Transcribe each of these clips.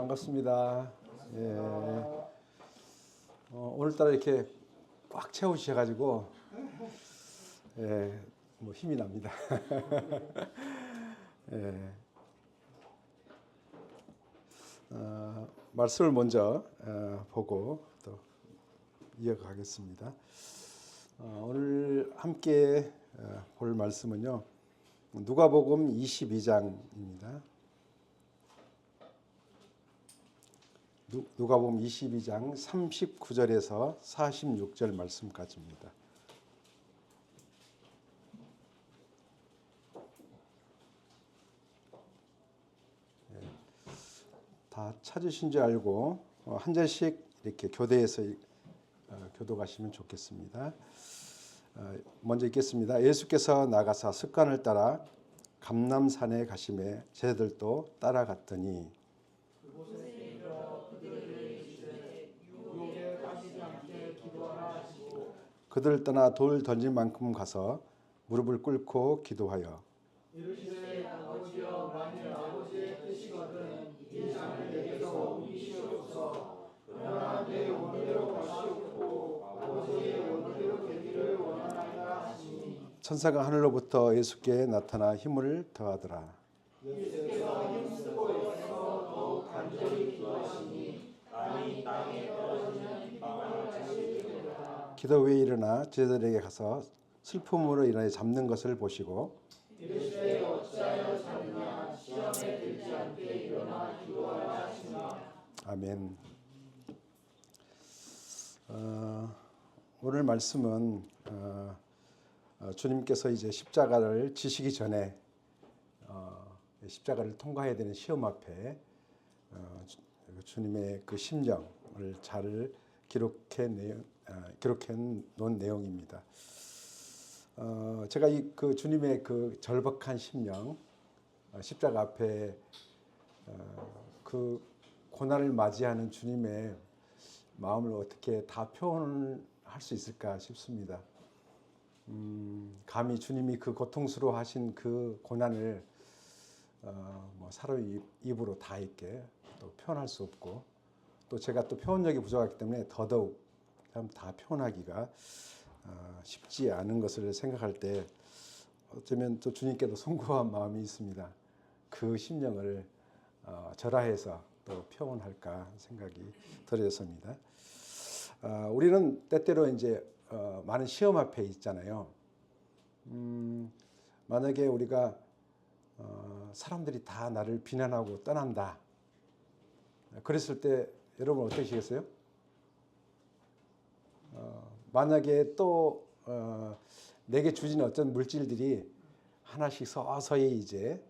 반갑습니다. 예. 오늘따라 이렇게 꽉 채우셔가지고 예, 뭐 힘이 납니다. 예. 말씀을 먼저 보고 또 이어가겠습니다. 오늘 함께 볼 말씀은요, 누가복음 22장입니다. 누가복음 22장 39절에서 46절 말씀까지입니다. 다 찾으신 줄 알고 한 절씩 이렇게 교대해서 교도가시면 좋겠습니다. 먼저 읽겠습니다. 예수께서 나가사 습관을 따라 감람산에 가시매 제자들도 따라갔더니 그들을 떠나 돌 던질 만큼 가서 무릎을 꿇고 기도하여 이르시되 아버지여 만일 아버지의 뜻이거든 이 잔을 내게서 옮기시옵소서. 그러나 내 원대로 가시옵고 아버지의 원대로 되기를 원하나이다 하시니 천사가 하늘로부터 예수께 나타나 힘을 더하더라. 예수께서 힘쓰고 있어 더욱 간절히 기도하시니 땅이 땅에 떨어지는 빗방울 같이 되더라. 기도 후에 일어나 제자들에게 가서 슬픔으로 인하여 잠든 것을 보시고 이르시되 어찌하여 자느냐 시험에 들지 않게 일어나 기도하라 하시니라. 아멘. 오늘 말씀은 주님께서 이제 십자가를 지시기 전에 십자가를 통과해야 되는 시험 앞에 주님의 그 심정을 잘 기록해 놓은 내용입니다. 제가 그 주님의 그 절박한 심령, 십자가 앞에 그 고난을 맞이하는 주님의 마음을 어떻게 다 표현할 수 있을까 싶습니다. 감히 주님이 그 고통스러워하신 그 고난을 뭐 사람의 입으로 다 있게 또 표현할 수 없고, 또 제가 또 표현력이 부족하기 때문에 더더욱 다 표현하기가 쉽지 않은 것을 생각할 때 어쩌면 또 주님께도 송구한 마음이 있습니다. 그 심령을 절하해서 또 표현할까 생각이 들어졌습니다. 우리는 때때로 이제 많은 시험 앞에 있잖아요. 만약에 우리가 사람들이 다 나를 비난하고 떠난다. 그랬을 때 여러분 어떠시겠어요? 만약에 또 내게 주진 어떤 물질들이 하나씩 서서히 이제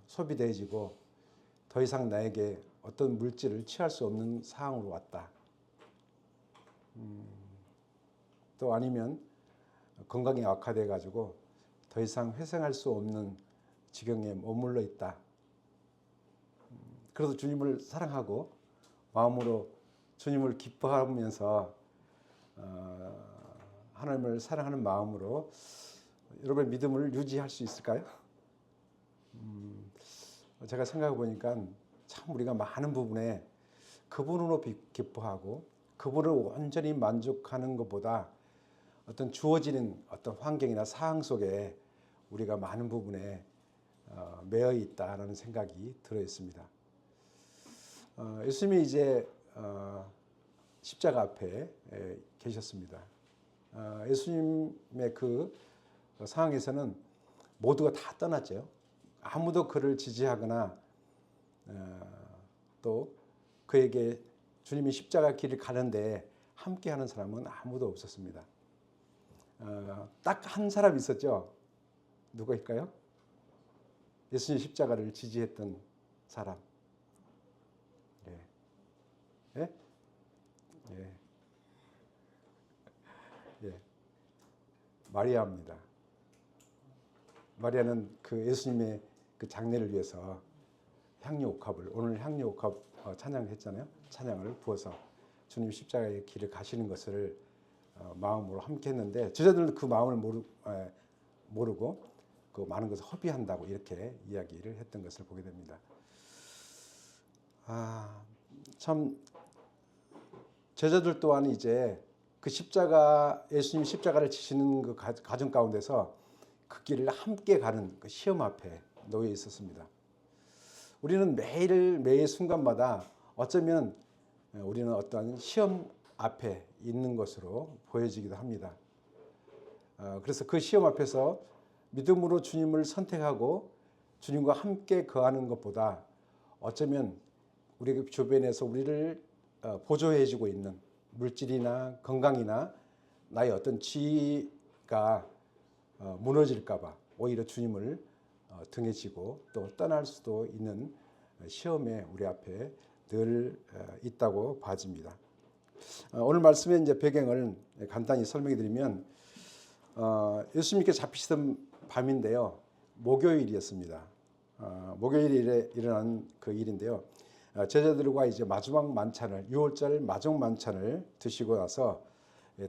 소비되어지고 더 이상 나에게 어떤 물질을 취할 수 없는 상황으로 왔다. 또 아니면 건강이 악화돼 가지고 더 이상 회생할 수 없는 지경에 머물러 있다. 그래도 주님을 사랑하고 마음으로 주님을 기뻐하면서 하나님을 사랑하는 마음으로 여러분의 믿음을 유지할 수 있을까요? 제가 생각해 보니까 참 우리가 많은 부분에 그분으로 기뻐하고 그분을 온전히 만족하는 것보다 어떤 주어지는 어떤 환경이나 상황 속에 우리가 많은 부분에 매여 있다라는 생각이 들어 있습니다. 예수님이 이제 십자가 앞에 계셨습니다. 예수님의 그 상황에서는 모두가 다 떠났죠. 아무도 그를 지지하거나 또 그에게 주님이 십자가 길을 가는데 함께하는 사람은 아무도 없었습니다. 딱 한 사람 있었죠. 누구일까요? 예수님 십자가를 지지했던 사람. 예? 예. 예. 마리아입니다. 마리아는 그 예수님의 그 장례를 위해서 향유 옥합을, 오늘 향유 옥합 찬양을 했잖아요. 찬양을 부어서 주님 십자가의 길을 가시는 것을 마음으로 함께 했는데, 제자들은 그 마음을 모르고 그 많은 것을 허비한다고 이렇게 이야기를 했던 것을 보게 됩니다. 참 제자들 또한 이제 그 십자가 예수님 십자가를 지시는 그 과정 가운데서 그 길을 함께 가는 그 시험 앞에 놓여 있었습니다. 우리는 매일 순간마다 어쩌면 우리는 어떠한 시험 앞에 있는 것으로 보여지기도 합니다. 그래서 그 시험 앞에서 믿음으로 주님을 선택하고 주님과 함께 거하는 것보다 어쩌면 우리 주변에서 우리를 보조해주고 있는 물질이나 건강이나 나의 어떤 지위가 무너질까봐 오히려 주님을 등에 지고 또 떠날 수도 있는 시험에 우리 앞에 늘 있다고 봐집니다. 오늘 말씀의 이제 배경을 간단히 설명해 드리면 예수님께 잡히시던 밤인데요. 목요일이었습니다. 목요일에 일어난 그 일인데요. 제자들과 이제 마지막 만찬을 6월절 마지막 만찬을 드시고 나서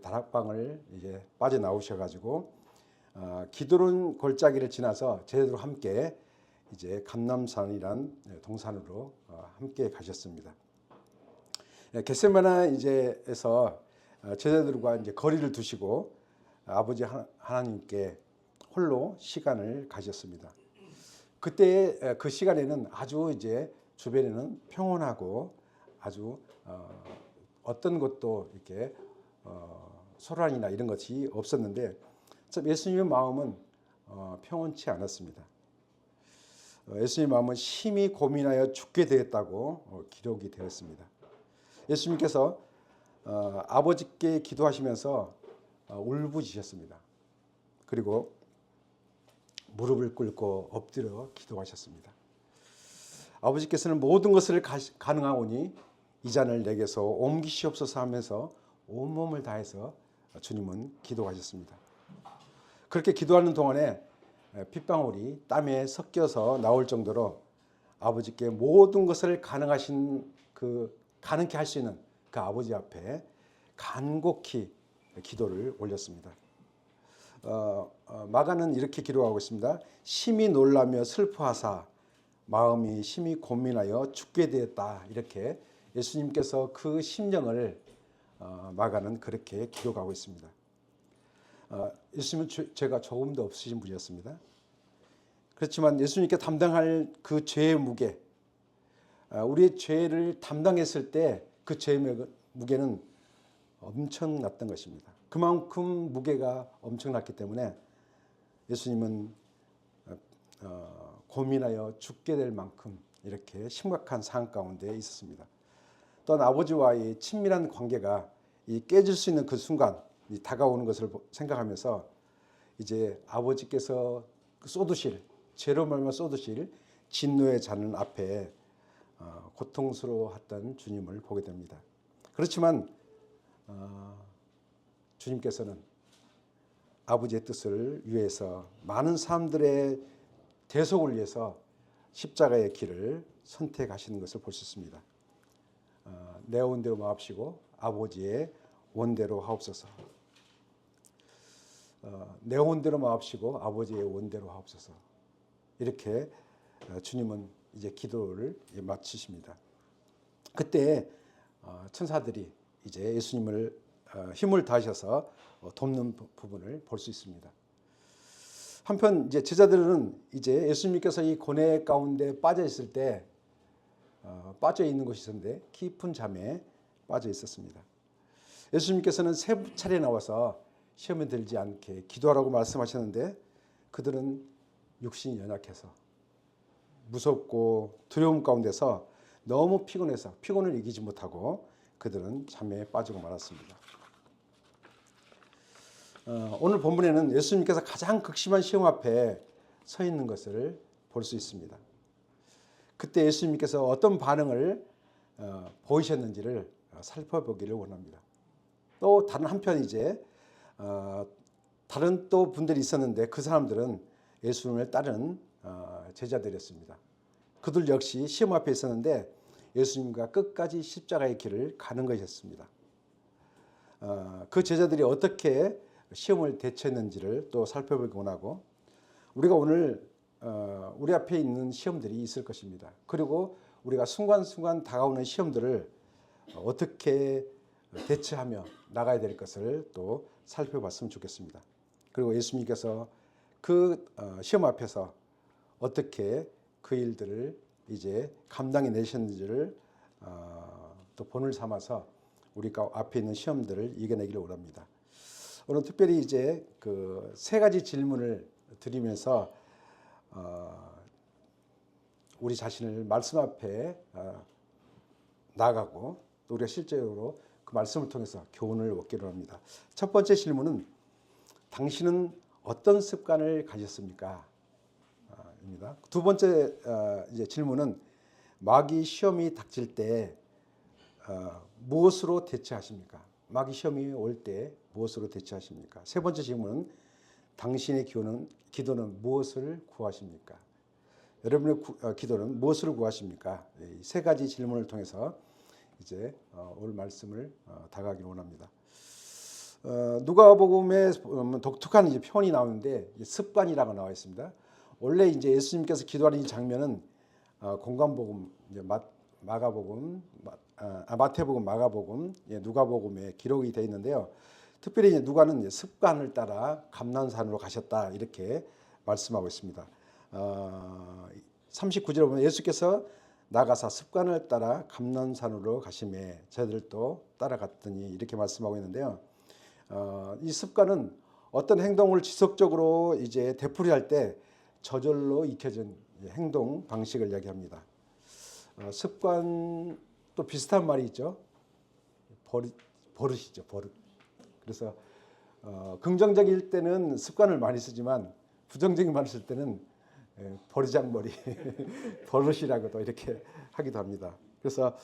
다락방을 이제 빠져나오셔가지고 기드론 골짜기를 지나서 제자들과 함께 이제 감람산이란 동산으로 함께 가셨습니다. 겟세마네 이제에서 제자들과 이제 거리를 두시고 아버지 하나님께 홀로 시간을 가졌습니다. 그때 그 시간에는 아주 이제 주변에는 평온하고 아주 어떤 것도 이렇게 소란이나 이런 것이 없었는데 참 예수님의 마음은 평온치 않았습니다. 예수님의 마음은 심히 고민하여 죽게 되었다고 기록이 되었습니다. 예수님께서 아버지께 기도하시면서 울부짖으셨습니다. 그리고 무릎을 꿇고 엎드려 기도하셨습니다. 아버지께서는 모든 것을 가능하오니 이 잔을 내게서 옮기시옵소서 하면서 온몸을 다해서 주님은 기도하셨습니다. 그렇게 기도하는 동안에 핏방울이 땀에 섞여서 나올 정도로 아버지께 모든 것을 가능케 할 수 있는 그 아버지 앞에 간곡히 기도를 올렸습니다. 마가는 이렇게 기록하고 있습니다. 심히 놀라며 슬퍼하사 마음이 심히 고민하여 죽게 되었다. 이렇게 예수님께서 그 심정을 마가는 그렇게 기록하고 있습니다. 예수님은 죄가 조금도 없으신 분이었습니다. 그렇지만 예수님께 담당할 그 죄의 무게, 우리의 죄를 담당했을 때 그 죄의 무게는 엄청났던 것입니다. 그만큼 무게가 엄청났기 때문에 예수님은 고민하여 죽게 될 만큼 이렇게 심각한 상황 가운데 있었습니다. 또한 아버지와의 친밀한 관계가 깨질 수 있는 그 순간 다가오는 것을 생각하면서 이제 아버지께서 쏟으실 죄로 말미암아 쏟으실 진노의 잔 앞에 고통스러워했던 주님을 보게 됩니다. 그렇지만 주님께서는 아버지의 뜻을 위해서 많은 사람들의 대속을 위해서 십자가의 길을 선택하시는 것을 볼 수 있습니다. 내 원대로 마옵시고 아버지의 원대로 하옵소서. 내 원대로 마옵시고 아버지의 원대로 하옵소서. 이렇게 주님은 이제 기도를 마치십니다. 그때 천사들이 이제 예수님을 힘을 다하셔서 돕는 부분을 볼 수 있습니다. 한편 이제 제자들은 이제 예수님께서 이 고뇌 가운데 빠져 있을 때 빠져 있는 곳이 있었는데 깊은 잠에 빠져 있었습니다. 예수님께서는 세 차례 나와서 시험에 들지 않게 기도하라고 말씀하셨는데 그들은 육신이 연약해서 무섭고 두려움 가운데서 너무 피곤해서 피곤을 이기지 못하고 그들은 잠에 빠지고 말았습니다. 오늘 본문에는 예수님께서 가장 극심한 시험 앞에 서 있는 것을 볼 수 있습니다. 그때 예수님께서 어떤 반응을 보이셨는지를 살펴보기를 원합니다. 또 다른 한편 이제 다른 또 분들이 있었는데 그 사람들은 예수님을 따른 제자들이었습니다. 그들 역시 시험 앞에 있었는데 예수님과 끝까지 십자가의 길을 가는 것이었습니다. 그 제자들이 어떻게 시험을 대처했는지를 또 살펴보기 원하고 우리가 오늘 우리 앞에 있는 시험들이 있을 것입니다. 그리고 우리가 순간순간 다가오는 시험들을 어떻게 대처하며 나가야 될 것을 또 살펴봤으면 좋겠습니다. 그리고 예수님께서 그 시험 앞에서 어떻게 그 일들을 이제 감당해 내셨는지를 또 본을 삼아서 우리가 앞에 있는 시험들을 이겨내기를 원합니다. 오늘 특별히 이제 그 세 가지 질문을 드리면서 우리 자신을 말씀 앞에 나가고 또 우리가 실제로 그 말씀을 통해서 교훈을 얻기로 합니다. 첫 번째 질문은 당신은 어떤 습관을 가졌습니까? 입니다. 두 번째 이제 질문은 마귀 시험이 닥칠 때 무엇으로 대처하십니까? 마귀 시험이 올 때 무엇으로 대처하십니까? 세 번째 질문은 당신의 기도는 무엇을 구하십니까? 여러분의 기도는 무엇을 구하십니까? 이 세 가지 질문을 통해서 이제 오늘 말씀을 다가가기를 원합니다. 누가복음에 독특한 이제 표현이 나오는데 습관이라고 나와 있습니다. 원래 이제 예수님께서 기도하는 이 장면은 공관복음, 이제 마가복음, 마태복음, 마가복음, 누가복음에 기록이 되어 있는데요. 특별히 이제 누가는 이제 습관을 따라 감난산으로 가셨다 이렇게 말씀하고 있습니다. 39절에 보면 예수께서 나가사 습관을 따라 감난산으로 가시매 저희들도 따라갔더니 이렇게 말씀하고 있는데요. 이 습관은 어떤 행동을 지속적으로 이제 되풀이할 때 저절로 익혀진 행동 방식을 이야기합니다. 습관 또 비슷한 말이 있죠. 버릇이죠. 버릇. 그래서 긍정적일 때는 습관을 많이 쓰지만 부정적인 말을 쓸 때는 버르장머리 버릇이라고도 이렇게 하기도 합니다. 그래서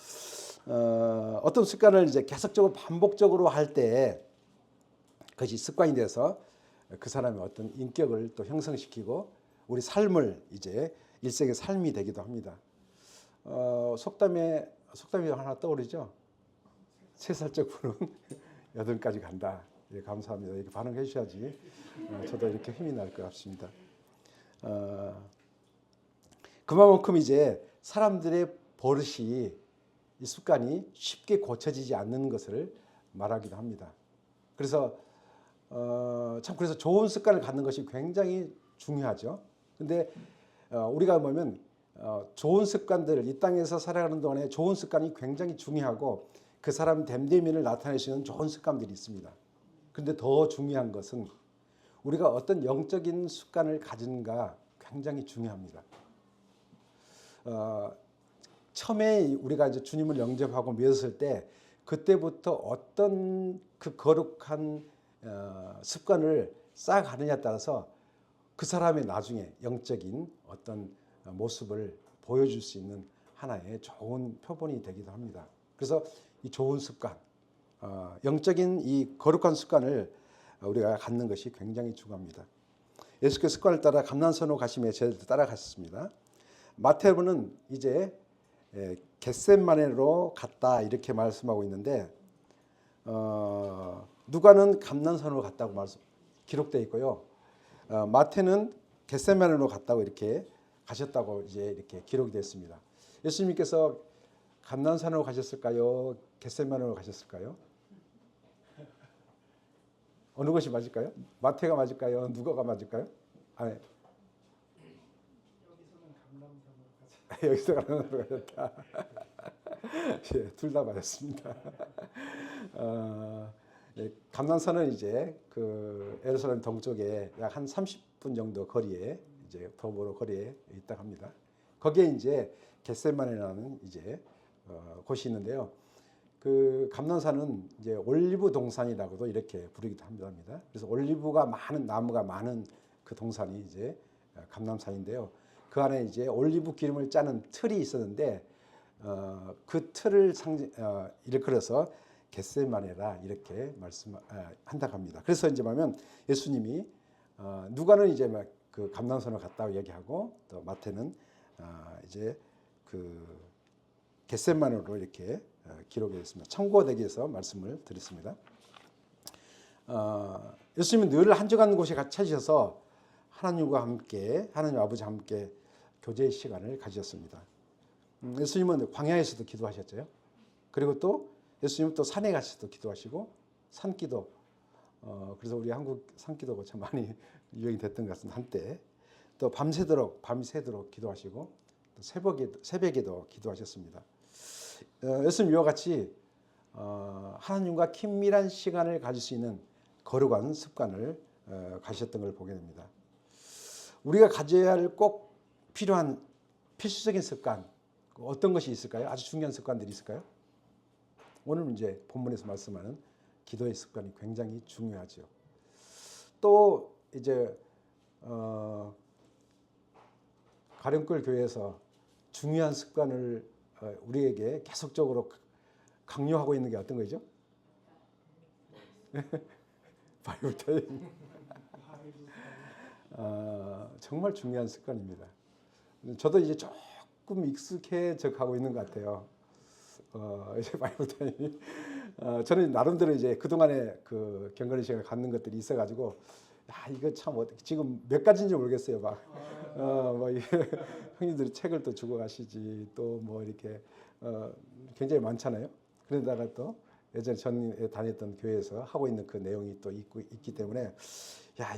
어떤 습관을 이제 계속적으로 반복적으로 할 때 그것이 습관이 돼서 그 사람의 어떤 인격을 또 형성시키고 우리 삶을 이제 일생의 삶이 되기도 합니다. 속담이 하나 떠오르죠. 3살적 분은 8까지 간다. 예, 감사합니다. 이렇게 반응해 주셔야지 저도 이렇게 힘이 날 것 같습니다. 그만큼 이제 사람들의 버릇이 이 습관이 쉽게 고쳐지지 않는 것을 말하기도 합니다. 그래서 그래서 좋은 습관을 갖는 것이 굉장히 중요하죠. 근데 우리가 보면 좋은 습관들 이 땅에서 살아가는 동안에 좋은 습관이 굉장히 중요하고 그 사람 됨됨이를 나타낼 수 있는 좋은 습관들이 있습니다. 그런데 더 중요한 것은 우리가 어떤 영적인 습관을 가진가 굉장히 중요합니다. 처음에 우리가 이제 주님을 영접하고 믿었을 때 그때부터 어떤 그 거룩한 습관을 쌓아가느냐에 따라서 그 사람의 나중에 영적인 어떤 모습을 보여줄 수 있는 하나의 좋은 표본이 되기도 합니다. 그래서 이 좋은 습관, 영적인 이 거룩한 습관을 우리가 갖는 것이 굉장히 중요합니다. 예수께서 습관을 따라 감난산으로 가시며 저희들도 따라갔습니다. 마태복음은 이제 겟셋마네로 갔다 이렇게 말씀하고 있는데 누가는 감난산으로 갔다고 기록되어 있고요. 마태는 겟셋마네로 갔다고 이렇게 가셨다고 이제 이렇게 기록이 됐습니다. 예수님께서 감난산으로 가셨을까요? 겟셋마네로 가셨을까요? 어느 것이 맞을까요? 마태가 맞을까요? 누가가 맞을까요? 아니. 여기서 감난산으로 가셨다. 예, 둘 다 맞았습니다. 감난산은 이제 그 예루살렘 동쪽에 약 한 30분 정도 거리에 이제 도보로 거리에 있다고 합니다. 거기에 이제 겟셋마네라는 이제 곳이 있는데요. 그 감난산은 이제 올리브 동산이라고도 이렇게 부르기도 합니다. 그래서 올리브가 많은 나무가 많은 그 동산이 이제 감난산인데요. 그 안에 이제 올리브 기름을 짜는 틀이 있었는데 그 틀을 일컬어서 겟셋마네라 이렇게 말씀한다고 합니다. 그래서 이제 보면 예수님이 누가는 이제 막 그 감난산을 갔다고 얘기하고 또 마태는 이제 그 겟셋마네로 이렇게 기록되어 있습니다. 참고되기 위해서 말씀을 드렸습니다. 예수님은 늘 한적한 곳에 찾으셔서 하나님과 함께 하나님 아버지와 함께 교제의 시간을 가지셨습니다. 예수님은 광야에서도 기도하셨죠. 그리고 또 예수님은 또 산에 가셔서 기도하시고 산기도. 그래서 우리 한국 산기도가 참 많이 유행이 됐던 것 같습니다. 한때. 또 밤새도록 기도하시고 또 새벽에도 기도하셨습니다. 예수님 이와 같이 하나님과 긴밀한 시간을 가질 수 있는 거룩한 습관을 가셨던 걸 보게 됩니다. 우리가 가져야 할 꼭 필요한 필수적인 습관 어떤 것이 있을까요? 아주 중요한 습관들이 있을까요? 오늘 이제 본문에서 말씀하는 기도의 습관이 굉장히 중요하죠. 또 이제 가령굴 교회에서 중요한 습관을 우리에게 계속적으로 강요하고 있는 게 어떤 거죠? 바이블 타임. 정말 중요한 습관입니다. 저도 이제 조금 익숙해져 가고 있는 것 같아요. 이제 바이블 타임이 저는 나름대로 이제 그동안에 그 경건의 시간을 갖는 것들이 있어가지고 이거 참 지금 몇 가지인지 모르겠어요. 뭐 이게 형님들이 책을 또 주고 가시지 또 뭐 이렇게 굉장히 많잖아요. 그러다가 또 예전에 전 다녔던 교회에서 하고 있는 그 내용이 또 있기 때문에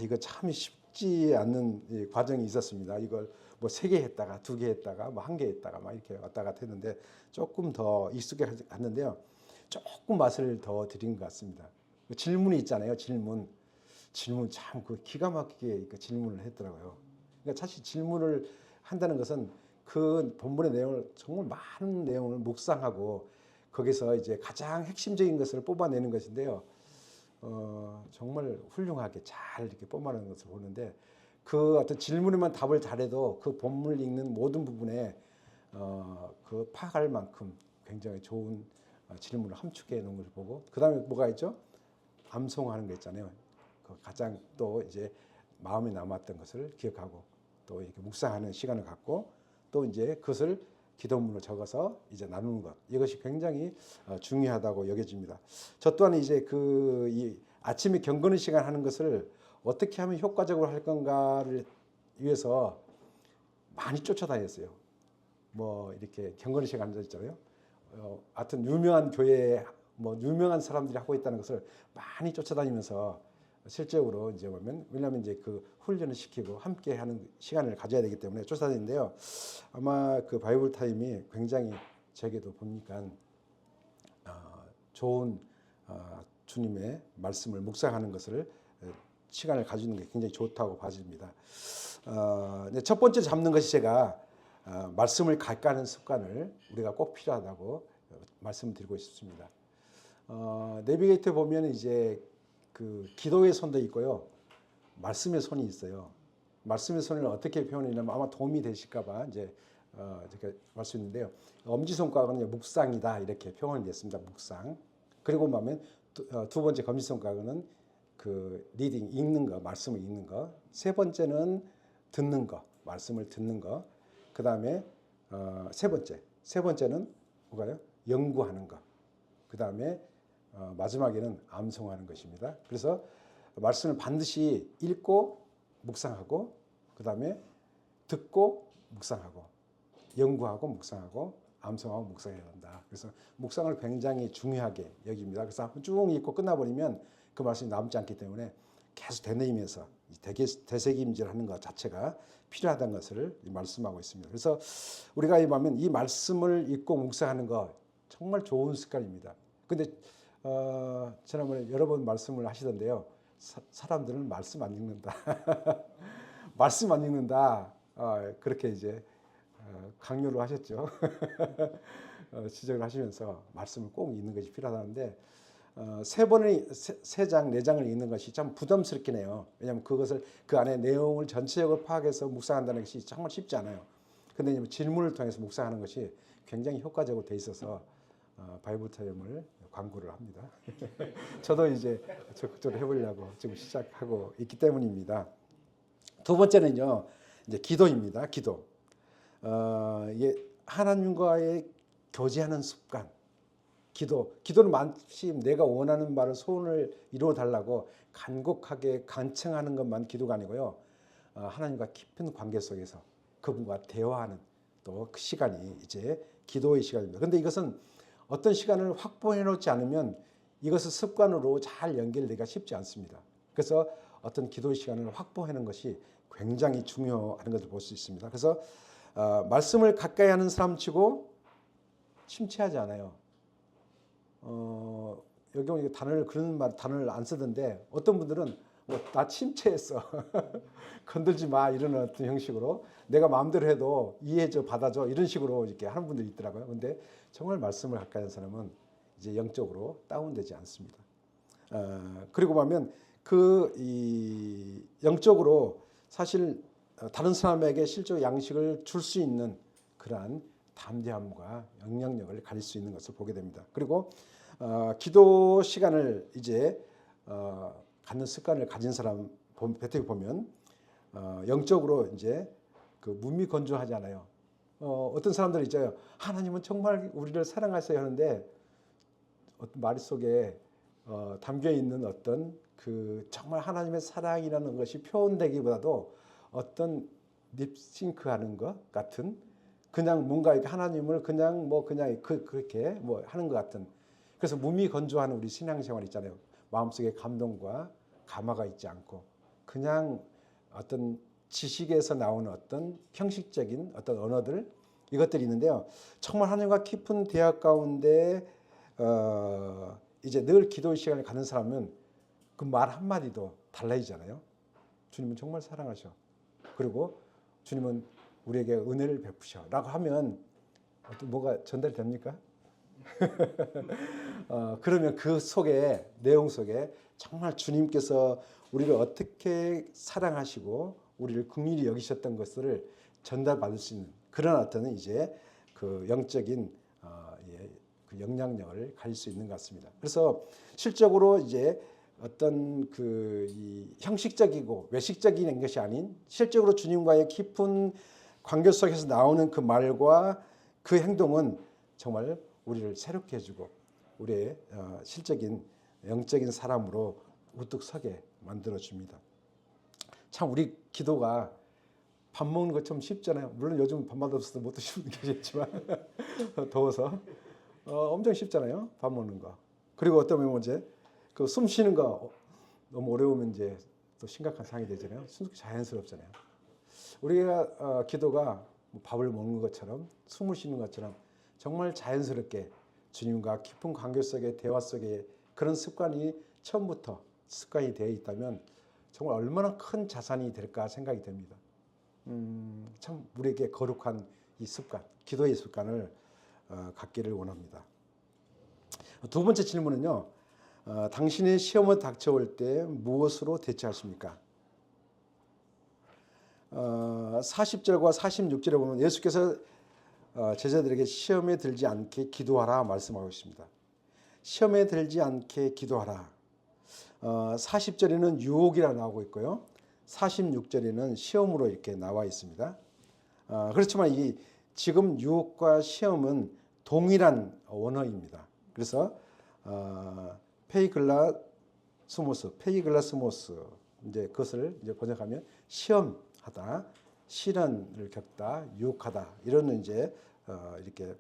이거 참 쉽지 않는 과정이 있었습니다. 이걸 뭐 3개 했다가 2개 했다가 뭐 1개 했다가 막 이렇게 왔다 갔다 했는데 조금 더 익숙해졌는데요. 조금 맛을 더 드린 것 같습니다. 질문이 있잖아요. 질문 참 그 기가 막히게 그 질문을 했더라고요. 그러니까 사실 질문을 한다는 것은 그 본문의 내용을 정말 많은 내용을 묵상하고 거기서 이제 가장 핵심적인 것을 뽑아내는 것인데요. 정말 훌륭하게 잘 이렇게 뽑아내는 것을 보는데 그 어떤 질문에만 답을 잘해도 그 본문을 읽는 모든 부분에 그 파악할 만큼 굉장히 좋은 질문을 함축해 놓은 것을 보고 그 다음에 뭐가 있죠? 암송하는 거 있잖아요. 그 가장 또 이제 마음에 남았던 것을 기억하고 또 이렇게 묵상하는 시간을 갖고 또 이제 그것을 기도문으로 적어서 이제 나누는 것 이것이 굉장히 중요하다고 여겨집니다. 저 또한 이제 이 아침에 경건의 시간 하는 것을 어떻게 하면 효과적으로 할 건가를 위해서 많이 쫓아다녔어요. 뭐 이렇게 경건의 시간 하는 데 있잖아요. 하여튼 유명한 교회 뭐 유명한 사람들이 하고 있다는 것을 많이 쫓아다니면서 실제로 이제 보면 왜냐하면 이제 그 훈련을 시키고 함께 하는 시간을 가져야 되기 때문에 쫓아다니는데요. 아마 그 바이블 타임이 굉장히 제게도 보니까 좋은 주님의 말씀을 묵상하는 것을 시간을 가지는 게 굉장히 좋다고 봐집니다. 첫 번째 잡는 것이 제가 말씀을 갈까하는 습관을 우리가 꼭 필요하다고 말씀드리고 싶습니다. 내비게이터 보면 이제 그 기도의 손도 있고요, 말씀의 손이 있어요. 말씀의 손을 어떻게 표현하냐면 아마 도움이 되실까봐 이제 제가 말 수 있는데요. 엄지 손가락은 묵상이다 이렇게 표현이 됐습니다. 묵상. 그리고 보면 두 번째 검지 손가락은 그 리딩 읽는 거, 말씀을 읽는 거. 세 번째는 듣는 거, 말씀을 듣는 거. 그 다음에 세 번째는 뭐가요? 연구하는 거. 그 다음에 마지막에는 암송하는 것입니다. 그래서 말씀을 반드시 읽고 묵상하고 그 다음에 듣고 묵상하고 연구하고 묵상하고 암송하고 묵상해야 한다. 그래서 묵상을 굉장히 중요하게 여깁니다. 그래서 한번 쭉 읽고 끝나버리면 그 말씀이 남지 않기 때문에 계속 되뇌이면서 되새김질하는 것 자체가 필요하다는 것을 말씀하고 있습니다. 그래서 우리가 이 말씀을 읽고 묵상하는 것 정말 좋은 습관입니다. 근데 지난번에 여러 번 말씀을 하시던데요. 사람들은 말씀 안 읽는다. 말씀 안 읽는다. 그렇게 이제 강요를 하셨죠. 지적을 하시면서 말씀을 꼭 읽는 것이 필요하다는데 세 장, 4장을 읽는 것이 참 부담스럽긴 해요. 왜냐하면 그것을 그 안에 내용을 전체적으로 파악해서 묵상한다는 것이 정말 쉽지 않아요. 그런데 질문을 통해서 묵상하는 것이 굉장히 효과적으로 돼 있어서 바이블 타임을 광고를 합니다. 저도 이제 적극적으로 해보려고 지금 시작하고 있기 때문입니다. 두 번째는요, 이제 기도입니다. 기도. 하나님과의 교제하는 습관. 기도는 마치 내가 원하는 바를 소원을 이루어 달라고 간곡하게 간청하는 것만 기도가 아니고요. 하나님과 깊은 관계 속에서 그분과 대화하는 또 그 시간이 이제 기도의 시간입니다. 그런데 이것은 어떤 시간을 확보해 놓지 않으면 이것을 습관으로 잘 연결되기가 쉽지 않습니다. 그래서 어떤 기도의 시간을 확보하는 것이 굉장히 중요한 것을 볼 수 있습니다. 그래서 말씀을 가까이 하는 사람치고 심취하지 않아요. 여기 보니까 단어를 안 쓰던데 어떤 분들은 나 침체했어. 건들지 마 이런 어떤 형식으로 내가 마음대로 해도 이해해줘 받아줘 이런 식으로 이렇게 하는 분들이 있더라고요. 근데 정말 말씀을 가까이 하는 사람은 이제 영적으로 다운되지 않습니다. 그리고 보면 이 영적으로 사실 다른 사람에게 실제로 양식을 줄 수 있는 그러한 담대함과 영향력을 가질 수 있는 것을 보게 됩니다. 그리고 기도 시간을 이제 갖는 습관을 가진 사람 배택 보면 영적으로 이제 그 무미건조하잖아요. 어떤 사람들 있잖아요. 하나님은 정말 우리를 사랑하셔야 하는데 어떤 머릿속에 담겨 있는 어떤 그 정말 하나님의 사랑이라는 것이 표현되기보다도 어떤 립싱크하는 것 같은 그냥 뭔가 이렇게 하나님을 그냥 그렇게 뭐 하는 것 같은 그래서 무미건조하는 우리 신앙생활 있잖아요. 마음속에 감동과 감화가 있지 않고 그냥 어떤 지식에서 나오는 어떤 형식적인 어떤 언어들 이것들이 있는데요. 정말 하나님과 깊은 대화 가운데 이제 늘 기도의 시간을 갖는 사람은 그 말 한마디도 달라지잖아요. 주님은 정말 사랑하셔. 그리고 주님은 우리에게 은혜를 베푸셔. 라고 하면 뭐가 전달이 됩니까? 그러면 그 속에 내용 속에 정말 주님께서 우리를 어떻게 사랑하시고 우리를 긍휼히 여기셨던 것을 전달받을 수 있는 그런 어떤 이제 그 영적인 그 영향력을 가질 수 있는 것 같습니다. 그래서 실적으로 이제 어떤 이 형식적이고 외식적인 것이 아닌 실적으로 주님과의 깊은 관계 속에서 나오는 그 말과 그 행동은 정말 우리를 새롭게 해주고 우리의 실적인 영적인 사람으로 우뚝 서게 만들어줍니다. 참 우리 기도가 밥 먹는 것 좀 쉽잖아요. 물론 요즘 밥맛 없어서 못 드시는 분도 계시지만 더워서 엄청 쉽잖아요. 밥 먹는 거. 그리고 어떤 면은 이제 그 숨 쉬는 거 너무 어려우면 이제 또 심각한 상황이 되잖아요. 자연스럽잖아요. 우리가 기도가 밥을 먹는 것처럼 숨을 쉬는 것처럼 정말 자연스럽게 주님과 깊은 관계 속에 대화 속에 그런 습관이 처음부터 습관이 되어 있다면 정말 얼마나 큰 자산이 될까 생각이 됩니다. 참 우리에게 거룩한 이 습관, 기도의 습관을 갖기를 원합니다. 두 번째 질문은요. 당신의 시험을 닥쳐올 때 무엇으로 대처하십니까? 40절과 46절에 보면 예수께서 제자들에게 시험에 들지 않게 기도하라 말씀하고 있습니다. 시험에 들지 않게 기도하라. 40절에는 유혹이라 나오고 있고요. 46절에는 시험으로 이렇게 나와 있습니다. 그렇지만 지금 유혹과 시험은 동일한 원어입니다. 그래서 페이글라스모스 이제 그것을 이제 번역하면 시험하다, 시련을 겪다, 유혹하다 이런 이제 이렇게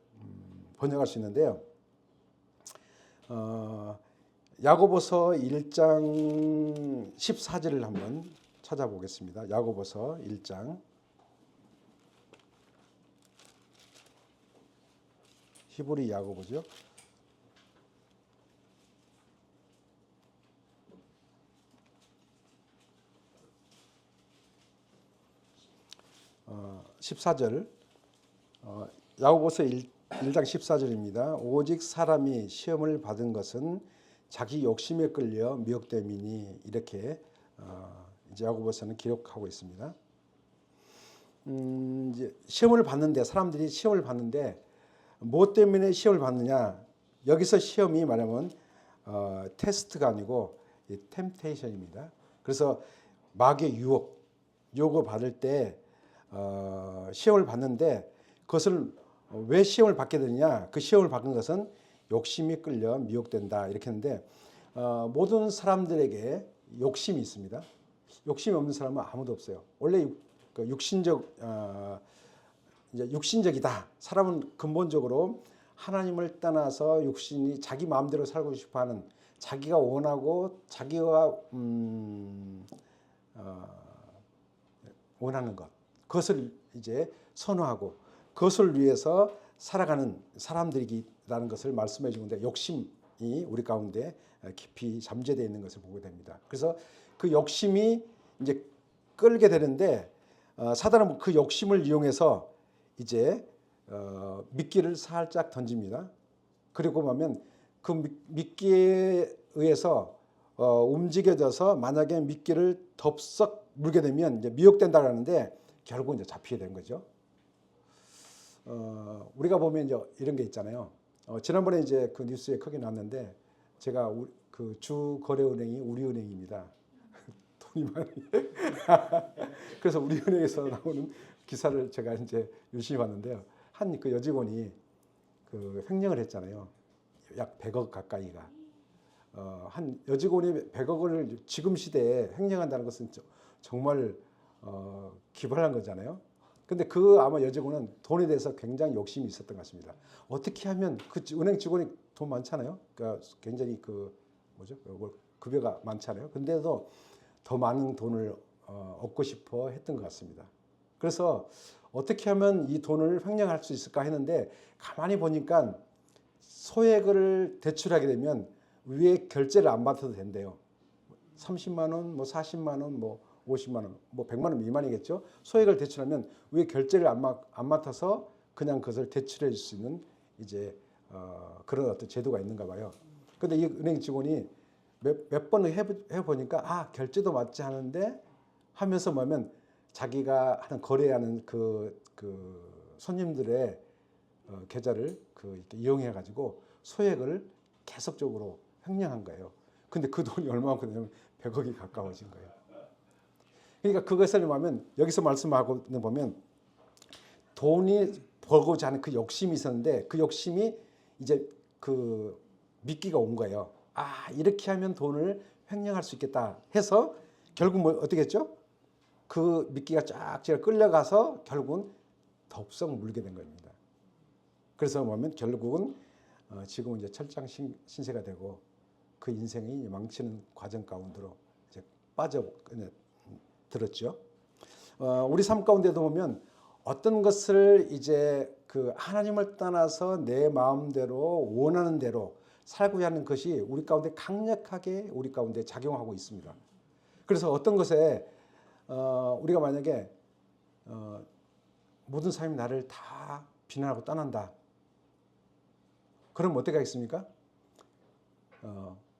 번역할 수 있는데요. 야고보서 1장 14절을 한번 찾아보겠습니다. 야고보서 1장 히브리 야고보죠. 14절 야고보서 1장 14절입니다. 오직 사람이 시험을 받은 것은 자기 욕심에 끌려 미혹됨이니 이렇게 이제 야고보서는 기록하고 있습니다. 이제 시험을 받는데 사람들이 시험을 받는데 무엇 때문에 시험을 받느냐? 여기서 시험이 말하면 테스트가 아니고 템테이션입니다. 그래서 마귀의 유혹을 받을 때 시험을 받는데 그것을 왜 시험을 받게 되느냐? 그 시험을 받는 것은 욕심이 끌려 미혹된다 이렇게 했는데 모든 사람들에게 욕심이 있습니다. 욕심이 없는 사람은 아무도 없어요. 원래 그 육신적 이제 육신적이다. 사람은 근본적으로 하나님을 떠나서 육신이 자기 마음대로 살고 싶어하는, 자기가 원하고 자기가 원하는 것, 그것을 이제 선호하고 그것을 위해서 살아가는 사람들이라는 것을 말씀해 주는데, 욕심이 우리 가운데 깊이 잠재되어 있는 것을 보게 됩니다. 그래서 그 욕심이 이제 끌게 되는데, 사단은 그 욕심을 이용해서 이제 미끼를 살짝 던집니다. 그리고 보면 그 미끼에 의해서 움직여져서 만약에 미끼를 덥석 물게 되면 이제 미혹된다고 하는데, 결국 이제 잡히게 된 거죠. 우리가 보면 이제 이런 게 있잖아요. 지난번에 이제 그 뉴스에 크게 나왔는데, 제가 그 주거래은행이 우리은행입니다. 돈이 많이. 그래서 우리은행에서 나오는 기사를 제가 이제 열심히 봤는데요. 한 그 여직원이 그 횡령을 했잖아요. 약 100억 가까이가. 한 여직원이 100억 원을 지금 시대에 횡령한다는 것은 정말 기발한 거잖아요. 근데 그 아마 여직원은 돈에 대해서 굉장히 욕심이 있었던 것 같습니다. 어떻게 하면 그 은행 직원이 돈 많잖아요. 그러니까 굉장히 그 뭐죠? 급여가 많잖아요. 근데도 더 많은 돈을 얻고 싶어 했던 것 같습니다. 그래서 어떻게 하면 이 돈을 횡령할 수 있을까 했는데, 가만히 보니까 소액을 대출하게 되면 위에 결제를 안 받아도 된대요. 30만 원, 뭐 40만 원, 뭐 50만 원, 뭐 100만 원 미만이겠죠. 소액을 대출하면 위에 결제를 안 맡아서 그냥 그것을 대출해 줄 수 있는 이제 그런 어떤 제도가 있는가 봐요. 근데 이 은행 직원이 몇 번을 해보니까 결제도 맞지 않은데 하면서 뭐냐면, 자기가 하는 거래하는 그 손님들의 계좌를 이렇게 이용해 가지고 소액을 계속적으로 횡령한 거예요. 근데 그 돈이 얼마만큼 되냐면 100억이 가까워진 거예요. 그러니까 그것을 보면, 여기서 말씀하고 보면, 돈이 벌고자 하는 그 욕심이 있었는데, 그 욕심이 이제 그 미끼가 온 거예요. 이렇게 하면 돈을 횡령할 수 있겠다 해서 결국 뭐 어떻게 했죠? 그 미끼가 쫙 끌려가서 결국은 덥석 물게 된 겁니다. 그래서 보면 결국은 지금은 이제 철장 신세가 되고, 그 인생이 망치는 과정 가운데로 이제 빠져들었죠. 우리 삶 가운데도 보면 어떤 것을 이제 그 하나님을 떠나서 내 마음대로 원하는 대로 살고자 하는 것이 우리 가운데 강력하게 우리 가운데 작용하고 있습니다. 그래서 어떤 것에 우리가 만약에 모든 사람이 나를 다 비난하고 떠난다. 그럼 어떻게 하겠습니까?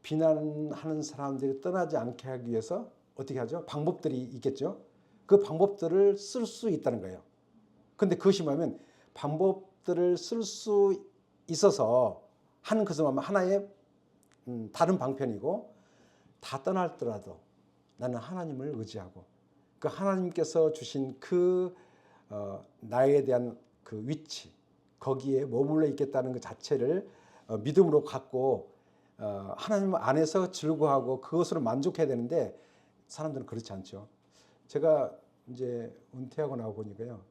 비난하는 사람들이 떠나지 않게 하기 위해서 어떻게 하죠? 방법들이 있겠죠. 그 방법들을 쓸 수 있다는 거예요. 근데 그것이 뭐냐면, 방법들을 쓸 수 있어서 하는 것은 하나의 다른 방편이고, 다 떠날더라도 나는 하나님을 의지하고 그 하나님께서 주신 그 나에 대한 그 위치, 거기에 머물러 있겠다는 것 자체를 믿음으로 갖고 하나님 안에서 즐거워하고 그것으로 만족해야 되는데, 사람들은 그렇지 않죠. 제가 이제 은퇴하고 나와 보니까요,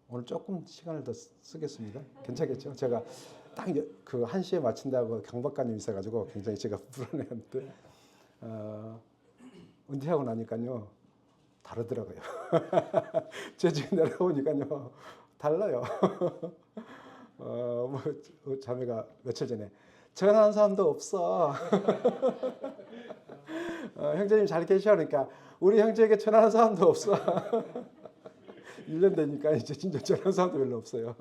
오늘 조금 시간을 더 쓰겠습니다. 괜찮겠죠? 제가 딱 그 1시에 마친다고 강박관념이 있어가지고 굉장히 제가 불안해하는데, 은퇴하고 나니까요 다르더라고요. 제 집에 내려오니까요 달라요. 뭐 자매가 며칠 전에 전화하는 사람도 없어. 형제님 잘 계셔. 그러니까 우리 형제에게 전화하는 사람도 없어. 1년 되니까 이제 진짜 전화하는 사람도 별로 없어요.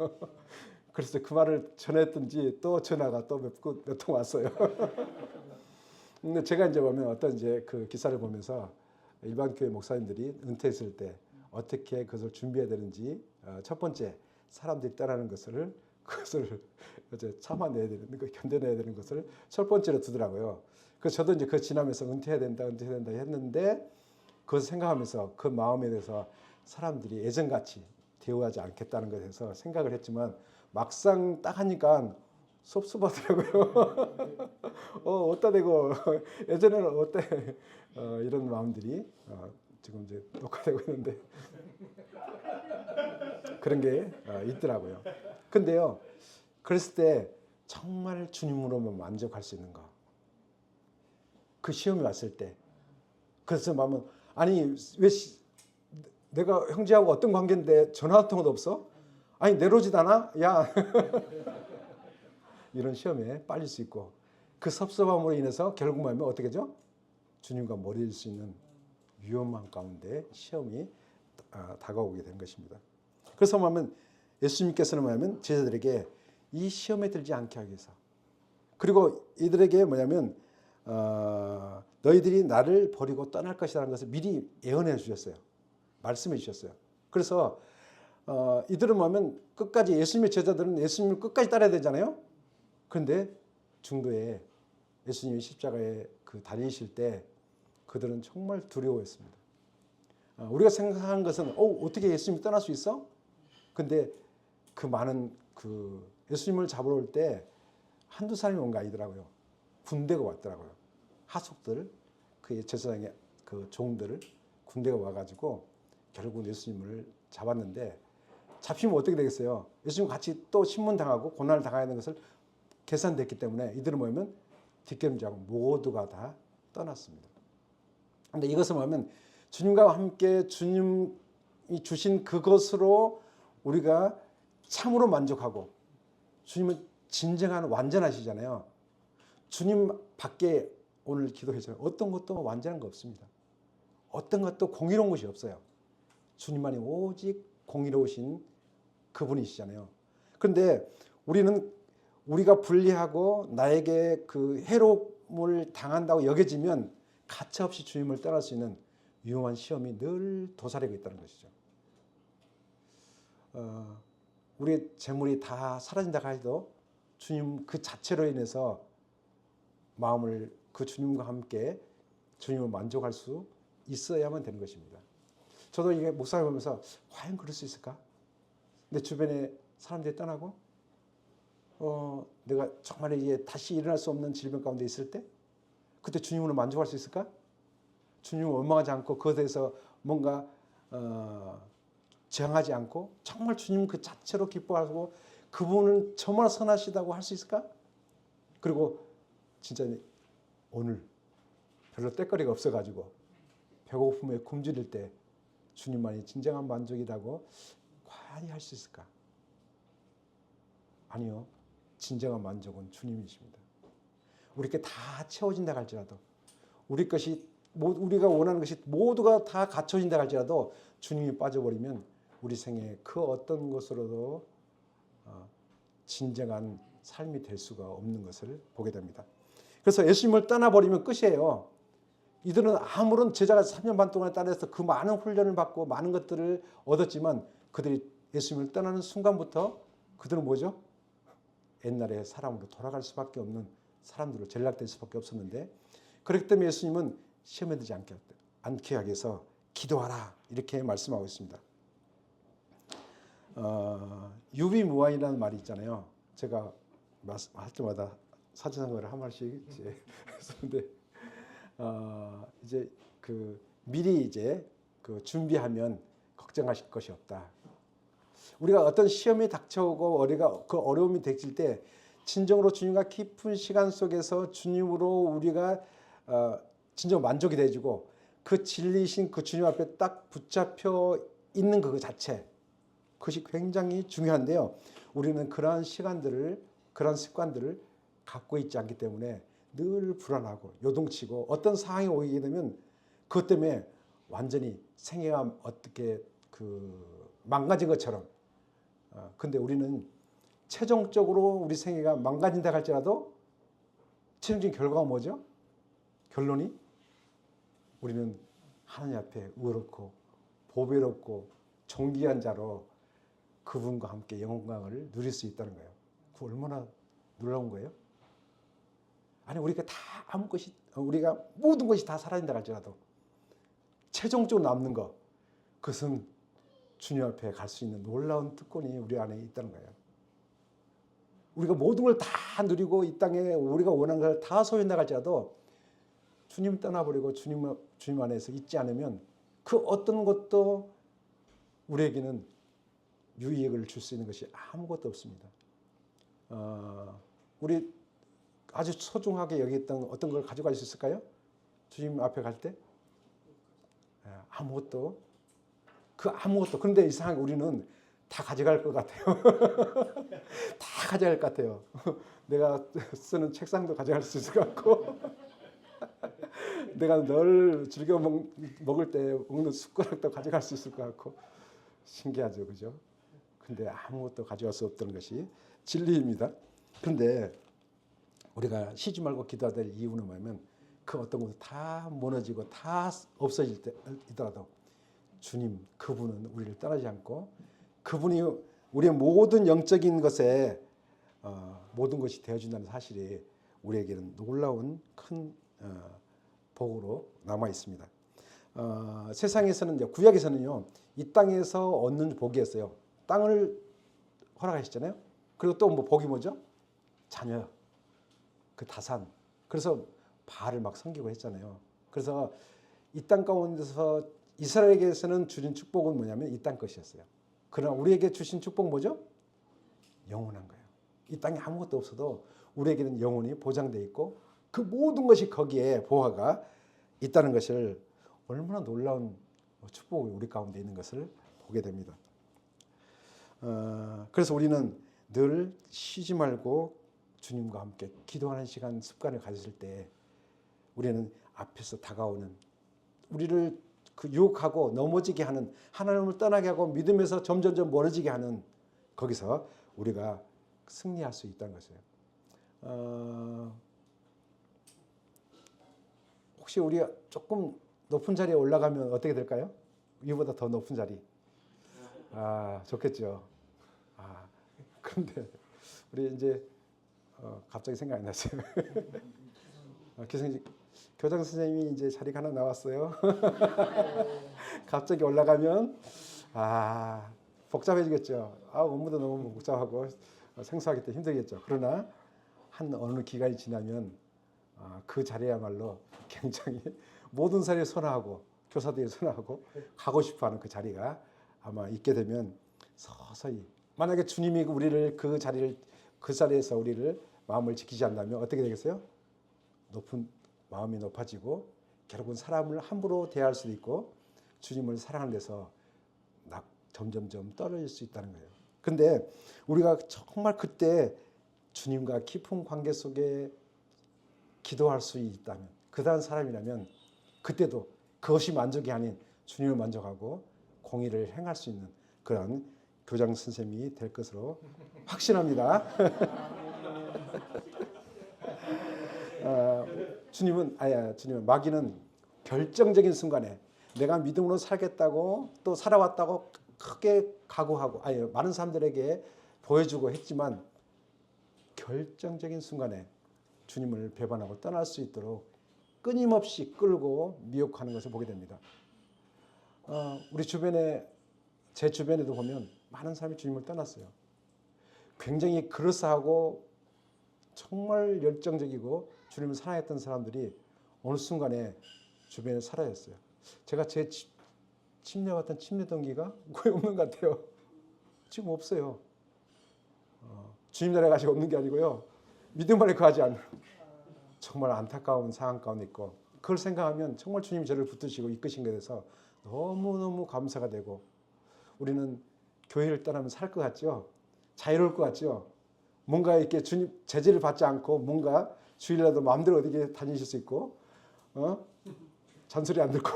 그래서 그 말을 전했든지 또 전화가 또 몇 통 왔어요. 근데 제가 이제 보면 어떤 이제 그 기사를 보면서 일반 교회 목사님들이 은퇴했을 때 어떻게 그것을 준비해야 되는지, 첫 번째 사람들이 떠나는 그것을 이제 참아내야 되는 거, 견뎌내야 되는 것을 첫 번째로 두더라고요. 그래서 저도 이제 그 지나면서 은퇴해야 된다 했는데, 그것을 생각하면서 그 마음에 대해서 사람들이 예전같이 대우하지 않겠다는 것에서 생각을 했지만, 막상 딱 하니까 섭섭하더라고요. 어따 대고 예전에는 어때, 이런 마음들이 지금 이제 녹화되고 있는데 그런 게 있더라고요. 근데요, 그랬을 때 정말 주님으로만 만족할 수 있는 거. 그 시험이 왔을 때. 그래서 마음은 아니 왜 내가 형제하고 어떤 관계인데 전화 한 통도 없어? 아니 내려오지도 않아? 야 이런 시험에 빠질 수 있고 그 섭섭함으로 인해서 결국 뭐냐면 어떻게 죠? 주님과 멀어질 수 있는 위험한 가운데 시험이 다가오게 된 것입니다. 그래서 뭐냐면 예수님께서는 뭐냐면 제자들에게 이 시험에 들지 않게 하기 위해서 그리고 이들에게 뭐냐면 너희들이 나를 버리고 떠날 것이라는 것을 미리 예언해 주셨어요. 말씀해 주셨어요. 그래서 이들은 뭐냐면 끝까지 예수님의 제자들은 예수님을 끝까지 따라야 되잖아요. 그런데 중도에 예수님이 십자가에 그 달리실 때 그들은 정말 두려워했습니다. 우리가 생각하는 것은 어떻게 예수님이 떠날 수 있어? 근데 그 많은 그 예수님을 잡으러 올 때 한두 사람이 온 게 아니더라고요. 군대가 왔더라고요. 하속들, 그 제사장의 그 종들을 군대가 와가지고 결국 예수님을 잡았는데 잡히면 어떻게 되겠어요? 예수님 같이 또 신문당하고 고난을 당해야 하는 것을 계산됐기 때문에 이들은 뭐냐면 뒷걸음질하고 모두가 다 떠났습니다. 그런데 이것을 뭐냐면 주님과 함께 주님이 주신 그것으로 우리가 참으로 만족하고 주님은 진정한 완전하시잖아요. 주님 밖에 오늘 기도했잖아요. 어떤 것도 완전한 거 없습니다. 어떤 것도 공의로운 것이 없어요. 주님만이 오직 공의로우신 그분이시잖아요. 그런데 우리가 불리하고 나에게 그 해로움을 당한다고 여겨지면 가차없이 주님을 떠날 수 있는 위험한 시험이 늘 도사리고 있다는 것이죠. 우리의 재물이 다 사라진다고 해도 주님 그 자체로 인해서 마음을 그 주님과 함께 주님을 만족할 수 있어야만 되는 것입니다. 저도 이게 묵상해 보면서 과연 그럴 수 있을까? 내 주변에 사람들이 떠나고 내가 정말 이게 다시 일어날 수 없는 질병 가운데 있을 때 그때 주님으로 만족할 수 있을까? 주님을 원망하지 않고 그것에 대해서 뭔가 저항하지 않고 정말 주님 그 자체로 기뻐하고 그분은 정말 선하시다고 할 수 있을까? 그리고 진짜 오늘 별로 때거리가 없어가지고 배고픔에 굶주릴 때 주님만이 진정한 만족이라고 과연 할 수 있을까? 아니요. 진정한 만족은 주님이십니다. 우리께 다 채워진다 할지라도 우리가 원하는 것이 모두가 다 갖춰진다 할지라도 주님이 빠져버리면 우리 생에 그 어떤 것으로도 진정한 삶이 될 수가 없는 것을 보게 됩니다. 그래서 예수님을 떠나버리면 끝이에요. 이들은 아무런 제자가 3년 반 동안 따라서 그 많은 훈련을 받고 많은 것들을 얻었지만 그들이 예수님을 떠나는 순간부터 그들은 뭐죠? 옛날의 사람으로 돌아갈 수밖에 없는 사람들로 전락될 수밖에 없었는데 그렇기 때문에 예수님은 시험에 들지 않게 하기 위해서 기도하라 이렇게 말씀하고 있습니다. 유비무환이라는 말이 있잖아요. 제가 할 때마다 사자성어를 한 말씩 했었는데 이제 그 미리 이제 그 준비하면 걱정하실 것이 없다. 우리가 어떤 시험이 닥쳐오고 우리가 그 어려움이 닥칠 때 진정으로 주님과 깊은 시간 속에서 주님으로 우리가 진정 만족이 되어지고 그 진리신 그 주님 앞에 딱 붙잡혀 있는 그 자체 그것이 굉장히 중요한데요. 우리는 그러한 시간들을 그러한 습관들을 갖고 있지 않기 때문에 늘 불안하고 요동치고 어떤 상황이 오게 되면 그것 때문에 완전히 생애가 어떻게 망가진 것처럼 근데 우리는 최종적으로 우리 생애가 망가진다 할지라도 최종적인 결과가 뭐죠? 결론이 우리는 하나님 앞에 의롭고 보배롭고 존귀한 자로 그분과 함께 영광을 누릴 수 있다는 거예요. 그 얼마나 놀라운 거예요? 아니 우리가 모든 것이 다 사라진다 할지라도 최종적으로 남는 것 그것은 주님 앞에 갈 수 있는 놀라운 특권이 우리 안에 있다는 거예요. 우리가 모든 걸 다 누리고 이 땅에 우리가 원하는 걸 다 소유한다 할지라도 주님 떠나버리고 주님 안에서 있지 않으면 그 어떤 것도 우리에게는 유익을 줄 수 있는 것이 아무것도 없습니다. 우리 아주 소중하게 여겼던 어떤 걸 가져갈 수 있을까요? 주님 앞에 갈 때? 아무것도. 그 아무것도. 그런데 이상하게 우리는 다 가져갈 것 같아요. 다 가져갈 것 같아요. 내가 쓰는 책상도 가져갈 수 있을 것 같고 내가 늘 즐겨 먹을 때 먹는 숟가락도 가져갈 수 있을 것 같고 신기하죠. 그죠? 근데 아무것도 가져갈 수 없다는 것이 진리입니다. 그런데 우리가 쉬지 말고 기도해야 될 이유는 뭐냐면 그 어떤 것도 다 무너지고 다 없어질 때이더라도 주님 그분은 우리를 떠나지 않고 그분이 우리의 모든 영적인 것에 모든 것이 되어준다는 사실이 우리에게는 놀라운 큰 복으로 남아 있습니다. 세상에서는 이제 구약에서는요 이 땅에서 얻는 복이었어요. 땅을 허락하셨잖아요. 그리고 또 뭐 복이 뭐죠? 자녀, 그 다산. 그래서 바알을 막 섬기고 했잖아요. 그래서 이 땅 가운데서 이스라엘에게서는 주신 축복은 뭐냐면 이 땅 것이었어요. 그러나 우리에게 주신 축복 뭐죠? 영원한 거예요. 이 땅에 아무것도 없어도 우리에게는 영원히 보장되어 있고 그 모든 것이 거기에 보화가 있다는 것을 얼마나 놀라운 축복이 우리 가운데 있는 것을 보게 됩니다. 그래서 우리는 늘 쉬지 말고 주님과 함께 기도하는 시간 습관을 가졌을 때 우리는 앞에서 다가오는 우리를 그 유혹하고 넘어지게 하는 하나님을 떠나게 하고 믿음에서 점점 멀어지게 하는 거기서 우리가 승리할 수 있다는 것이에요. 혹시 우리가 조금 높은 자리에 올라가면 어떻게 될까요? 이보다 더 높은 자리. 좋겠죠. 그런데 우리 이제 갑자기 생각이 났어요. 교장 선생님이 이제 자리가 하나 나왔어요. 갑자기 올라가면 복잡해지겠죠. 업무도 너무 복잡하고 생소하기 때문에 힘들겠죠. 그러나 한 어느 기간이 지나면 그 자리야말로 굉장히 모든 사람이 선호하고 교사들이 선호하고 가고 싶어하는 그 자리가 아마 있게 되면 서서히 만약에 주님이 우리를 그 자리에서 우리를 마음을 지키지 않는다면 어떻게 되겠어요? 마음이 높아지고 결국은 사람을 함부로 대할 수도 있고 주님을 사랑하는 데서 점점점 떨어질 수 있다는 거예요. 그런데 우리가 정말 그때 주님과 깊은 관계 속에 기도할 수 있다면 그다음 사람이라면 그때도 그것이 만족이 아닌 주님을 만족하고 공의를 행할 수 있는 그런 교장 선생님이 될 것으로 확신합니다. 주님은 마귀는 결정적인 순간에 내가 믿음으로 살겠다고 또 살아왔다고 크게 각오하고 많은 사람들에게 보여주고 했지만 결정적인 순간에 주님을 배반하고 떠날 수 있도록 끊임없이 끌고 미혹하는 것을 보게 됩니다. 우리 제 주변에도 보면 많은 사람이 주님을 떠났어요. 굉장히 그럴싸하고 정말 열정적이고 주님을 사랑했던 사람들이 어느 순간에 주변에 사라졌어요. 제가 제 침례 동기가 거의 없는 것 같아요. 지금 없어요. 주님 나라에 가시 없는 게 아니고요. 믿음 안에 거하지 않는 정말 안타까운 상황 가운데 있고 그걸 생각하면 정말 주님이 저를 붙드시고 이끄신 것에 대해서 너무너무 감사가 되고 우리는 교회를 떠나면 살 것 같죠? 자유로울 것 같죠? 뭔가 이렇게 주님 제재를 받지 않고 뭔가 주일날도 마음대로 어디게 다니실 수 있고 잔소리 안 듣고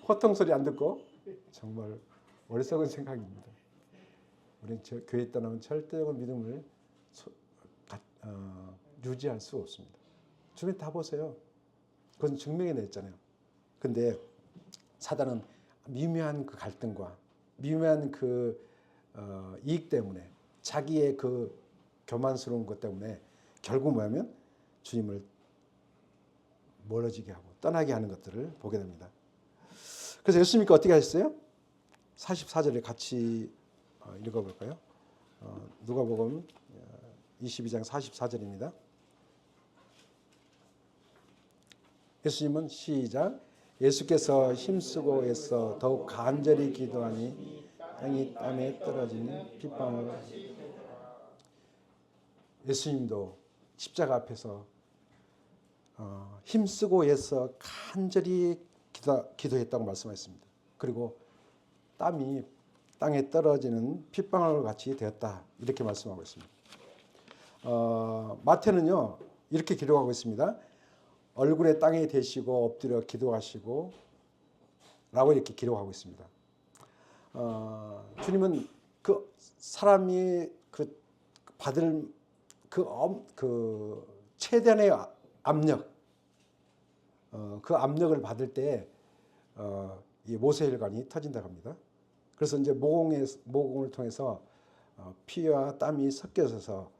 호통 소리 안 듣고 정말 어리석은 생각입니다. 우리는 교회 떠나면 절대적인 믿음을 유지할 수 없습니다. 주변 다 보세요. 그건 증명해 냈잖아요. 근데 사단은 미묘한 그 갈등과 미묘한 그 이익 때문에 자기의 그 교만스러운 것 때문에 결국 뭐냐면 주님을 멀어지게 하고 떠나게 하는 것들을 보게 됩니다. 그래서 예수님께서 어떻게 하셨어요? 44절에 같이 읽어볼까요? 누가복음 22장 44절입니다. 예수님은 시작 예수께서 힘쓰고 애써 더욱 간절히 기도하니 땅이 땀에 떨어지는 핏방울. 예수님도 십자가 앞에서 힘쓰고 애써 간절히 기도했다고 말씀하셨습니다. 그리고 땀이 땅에 떨어지는 핏방울 같이 되었다 이렇게 말씀하고 있습니다. 마태는요 이렇게 기록하고 있습니다. 얼굴에 땅에 대시고 엎드려 기도하시고 라고 이렇게 기록하고 있습니다. 주님은 그 사람이 그 받을 그 최대한의 압력, 그 압력을 받을 때 이 모세혈관이 터진다고 합니다. 그래서 이제 모공을 통해서 피와 땀이 섞여서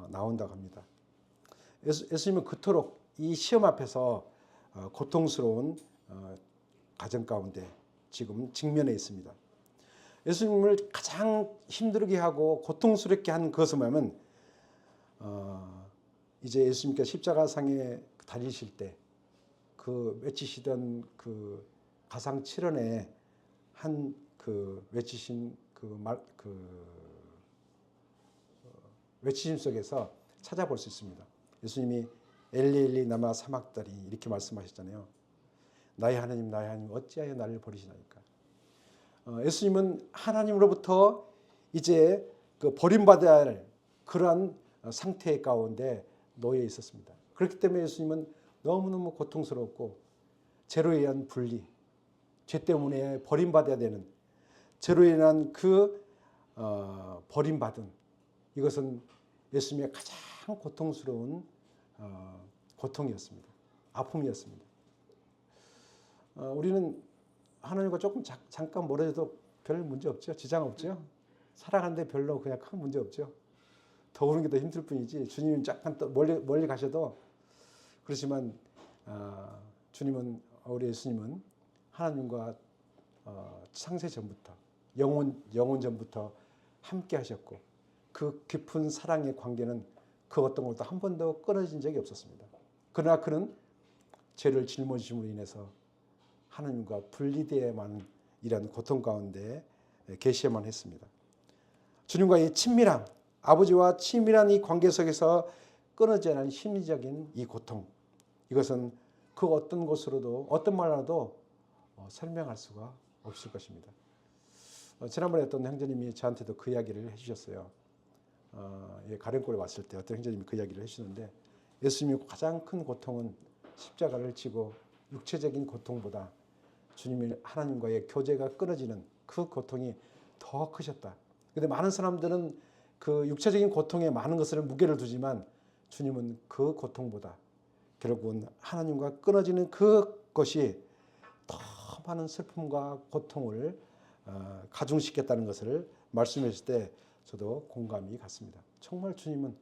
나온다고 합니다. 예수님은 그토록 이 시험 앞에서 고통스러운 가정 가운데 지금 직면해 있습니다. 예수님을 가장 힘들게 하고 고통스럽게 한 것은 뭐냐면 이제 예수님께서 십자가상에 달리실 때 그 외치시던 그 가상 7원에 한 그 외치신 외치심 속에서 찾아볼 수 있습니다. 예수님이 엘리 엘리 라마 사막다리 이렇게 말씀하셨잖아요. 나의 하나님 어찌하여 나를 버리시나이까. 예수님은 하나님으로부터 이제 그 버림받아야 할 그러한 상태 가운데 놓여 있었습니다. 그렇기 때문에 예수님은 너무너무 고통스럽고 죄로 인한 분리, 죄 때문에 버림받아야 되는 죄로 인한 그 버림받은 이것은 예수님의 가장 고통스러운 고통이었습니다. 아픔이었습니다. 우리는 하나님과 조금 잠깐 멀어져도 별 문제 없죠. 지장 없죠. 살아가는데 별로 그냥 큰 문제 없죠. 더우는 게 더 힘들 뿐이지 주님은 잠깐 또 멀리 가셔도 그렇지만 주님은 우리 예수님은 하나님과 창세 전부터 영원 전부터 함께 하셨고 그 깊은 사랑의 관계는 그 어떤 것도 한 번도 끊어진 적이 없었습니다. 그러나 그는 죄를 짊어지심으로 인해서 하나님과 분리되어야만 이런 고통 가운데 계셔야만 했습니다. 주님과의 친밀함, 아버지와 친밀한 이 관계 속에서 끊어지 않은 심리적인 이 고통, 이것은 그 어떤 것으로도 어떤 말로도 설명할 수가 없을 것입니다. 지난번에 어떤 형제님이 저한테도 그 이야기를 해주셨어요. 가령골에 왔을 때 어떤 형제님이 그 이야기를 해주셨는데 예수님이 가장 큰 고통은 십자가를 지고 육체적인 고통보다 주님이 하나님과의 교제가 끊어지는 그 고통이 더 크셨다. 그런데 많은 사람들은 그 육체적인 고통에 많은 것을 무게를 두지만 주님은 그 고통보다 결국은 하나님과 끊어지는 그것이 더 많은 슬픔과 고통을 가중시켰다는 것을 말씀해 주실 때 저도 공감이 갔습니다. 정말 주님은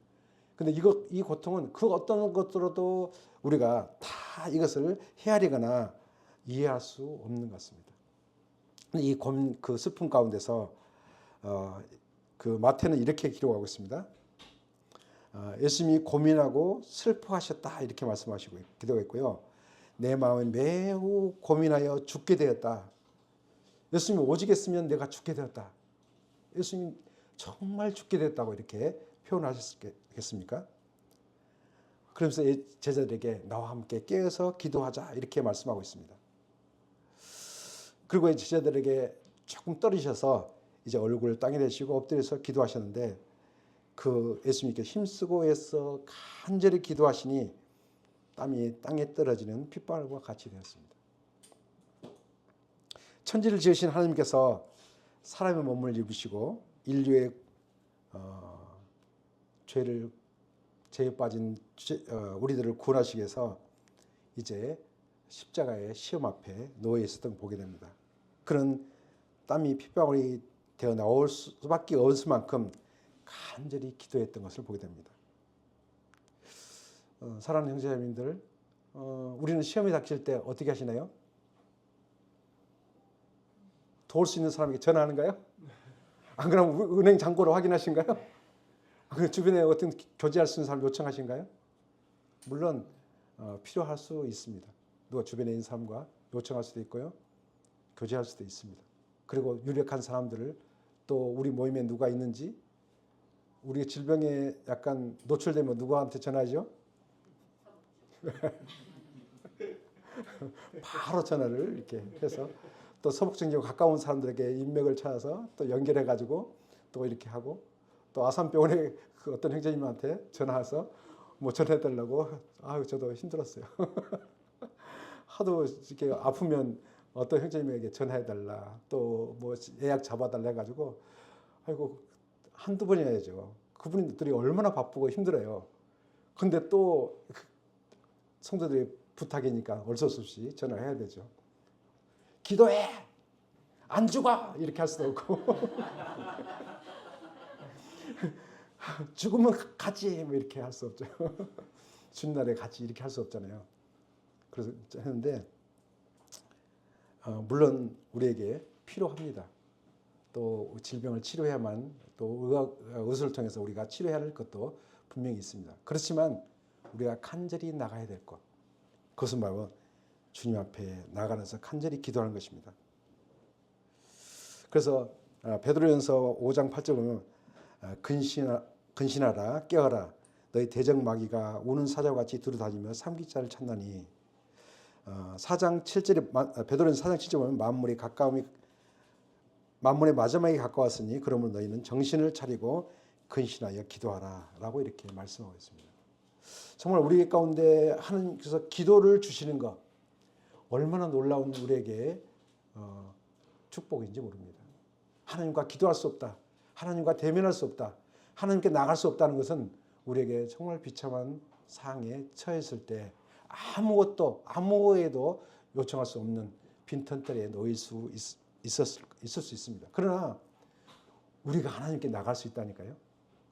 근데 이 고통은 그 어떤 것으로도 우리가 다 이것을 헤아리거나 이해할 수 없는 것 같습니다. 그 슬픔 가운데서 그 마태는 이렇게 기록하고 있습니다. 예수님이 고민하고 슬퍼하셨다 이렇게 말씀하시고 기도했고요. 내 마음이 매우 고민하여 죽게 되었다. 예수님이 오직 했으면 내가 죽게 되었다. 예수님 정말 죽게 되었다고 이렇게 표현하셨겠습니까? 그러면서 제자들에게 나와 함께 깨어서 기도하자 이렇게 말씀하고 있습니다. 그리고 제자들에게 조금 떨으셔서 이제 얼굴을 땅에 대시고 엎드려서 기도하셨는데 그 예수님께 힘쓰고 애써 간절히 기도하시니 땀이 땅에 떨어지는 핏방울과 같이 되었습니다. 천지를 지으신 하나님께서 사람의 몸을 입으시고 인류의 죄에 빠진 우리들을 구원하시기 위해서 이제 십자가의 시험 앞에 놓여 있었던 걸 보게 됩니다. 그런 땀이 핏방울이 되어 나올 수밖에 없을 만큼 간절히 기도했던 것을 보게 됩니다. 사랑하는 형제자매님들, 우리는 시험이 닥칠 때 어떻게 하시나요? 도울 수 있는 사람에게 전화하는가요? 안 그러면 은행 잔고를 확인하신가요? 주변에 어떤 교제할 수 있는 사람 요청하신가요? 물론 필요할 수 있습니다. 누가 주변에 있는 사람과 요청할 수도 있고요. 교제할 수도 있습니다. 그리고 유력한 사람들을 또 우리 모임에 누가 있는지, 우리 질병에 약간 노출되면 누구한테 전화하죠? 바로 전화를 이렇게 해서 또 서북정지와 가까운 사람들에게 인맥을 찾아서 또 연결해 가지고 또 이렇게 하고, 또 아산병원에 그 어떤 형제님한테 전화해서 뭐 전해 달라고. 아유, 저도 힘들었어요. 하도 이렇게 아프면 어떤 형제님에게 전화해 달라, 또 뭐 예약 잡아 달라 해 가지고, 아이고, 한두 번이나 해야죠. 그분들이 얼마나 바쁘고 힘들어요. 근데 또 성도들의 부탁이니까 어쩔 수 없이 전화해야 되죠. 기도해! 안 죽어! 이렇게 할 수도 없고. 죽으면 같이 뭐 이렇게 할 수 없죠. 주님날에 같이 이렇게 할 수 없잖아요. 그래서 했는데, 물론 우리에게 필요합니다. 또 질병을 치료해야만, 또 의술을 통해서 우리가 치료해야 할 것도 분명히 있습니다. 그렇지만 우리가 간절히 나가야 될 것, 그것은 바로 주님 앞에 나가면서 간절히 기도하는 것입니다. 그래서 베드로전서 5장 8절 보면 근신하라 깨어라 너희 대적 마귀가 우는 사자와 같이 두루다니며 삼킬 자를 찾나니. 4장 7절에 베드로전서 4장 7절에 보면 만문의 마지막에 가까웠으니 그러므로 너희는 정신을 차리고 근신하여 기도하라 라고 이렇게 말씀하고 있습니다. 정말 우리 가운데 하나님께서 기도를 주시는 것, 얼마나 놀라운 우리에게 축복인지 모릅니다. 하나님과 기도할 수 없다, 하나님과 대면할 수 없다, 하나님께 나갈 수 없다는 것은 우리에게 정말 비참한 상황에 처했을 때 아무에도 요청할 수 없는 빈털터리에 놓일 수 있을 수 있습니다. 그러나 우리가 하나님께 나갈 수 있다니까요.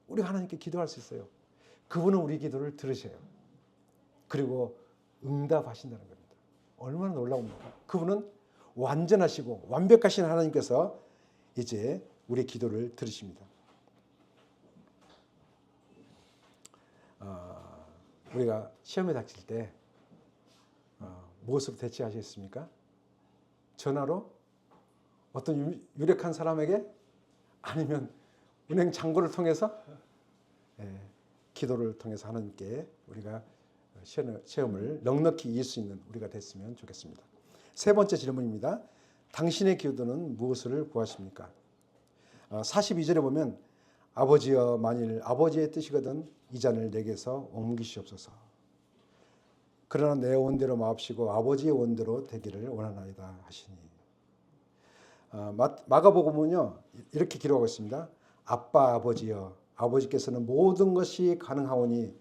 우리가 하나님께 기도할 수 있어요. 그분은 우리 기도를 들으셔요. 그리고 응답하신다는 겁니다. 얼마나 놀라웁니까? 그분은 완전하시고 완벽하신 하나님께서 이제 우리의 기도를 들으십니다. 우리가 시험에 닥칠 때 무엇으로 대처하시겠습니까? 전화로? 어떤 유력한 사람에게? 아니면 은행 잔고를 통해서? 기도를 통해서 하나님께 우리가 시험을 넉넉히 이길 수 있는 우리가 됐으면 좋겠습니다. 세 번째 질문입니다. 당신의 기도는 무엇을 구하십니까? 42절에 보면 아버지여 만일 아버지의 뜻이거든 이 잔을 내게서 옮기시옵소서. 그러나 내 원대로 마옵시고 아버지의 원대로 되기를 원하나이다 하시니. 마가복음은요 이렇게 기록하고 있습니다. 아빠 아버지여 아버지께서는 모든 것이 가능하오니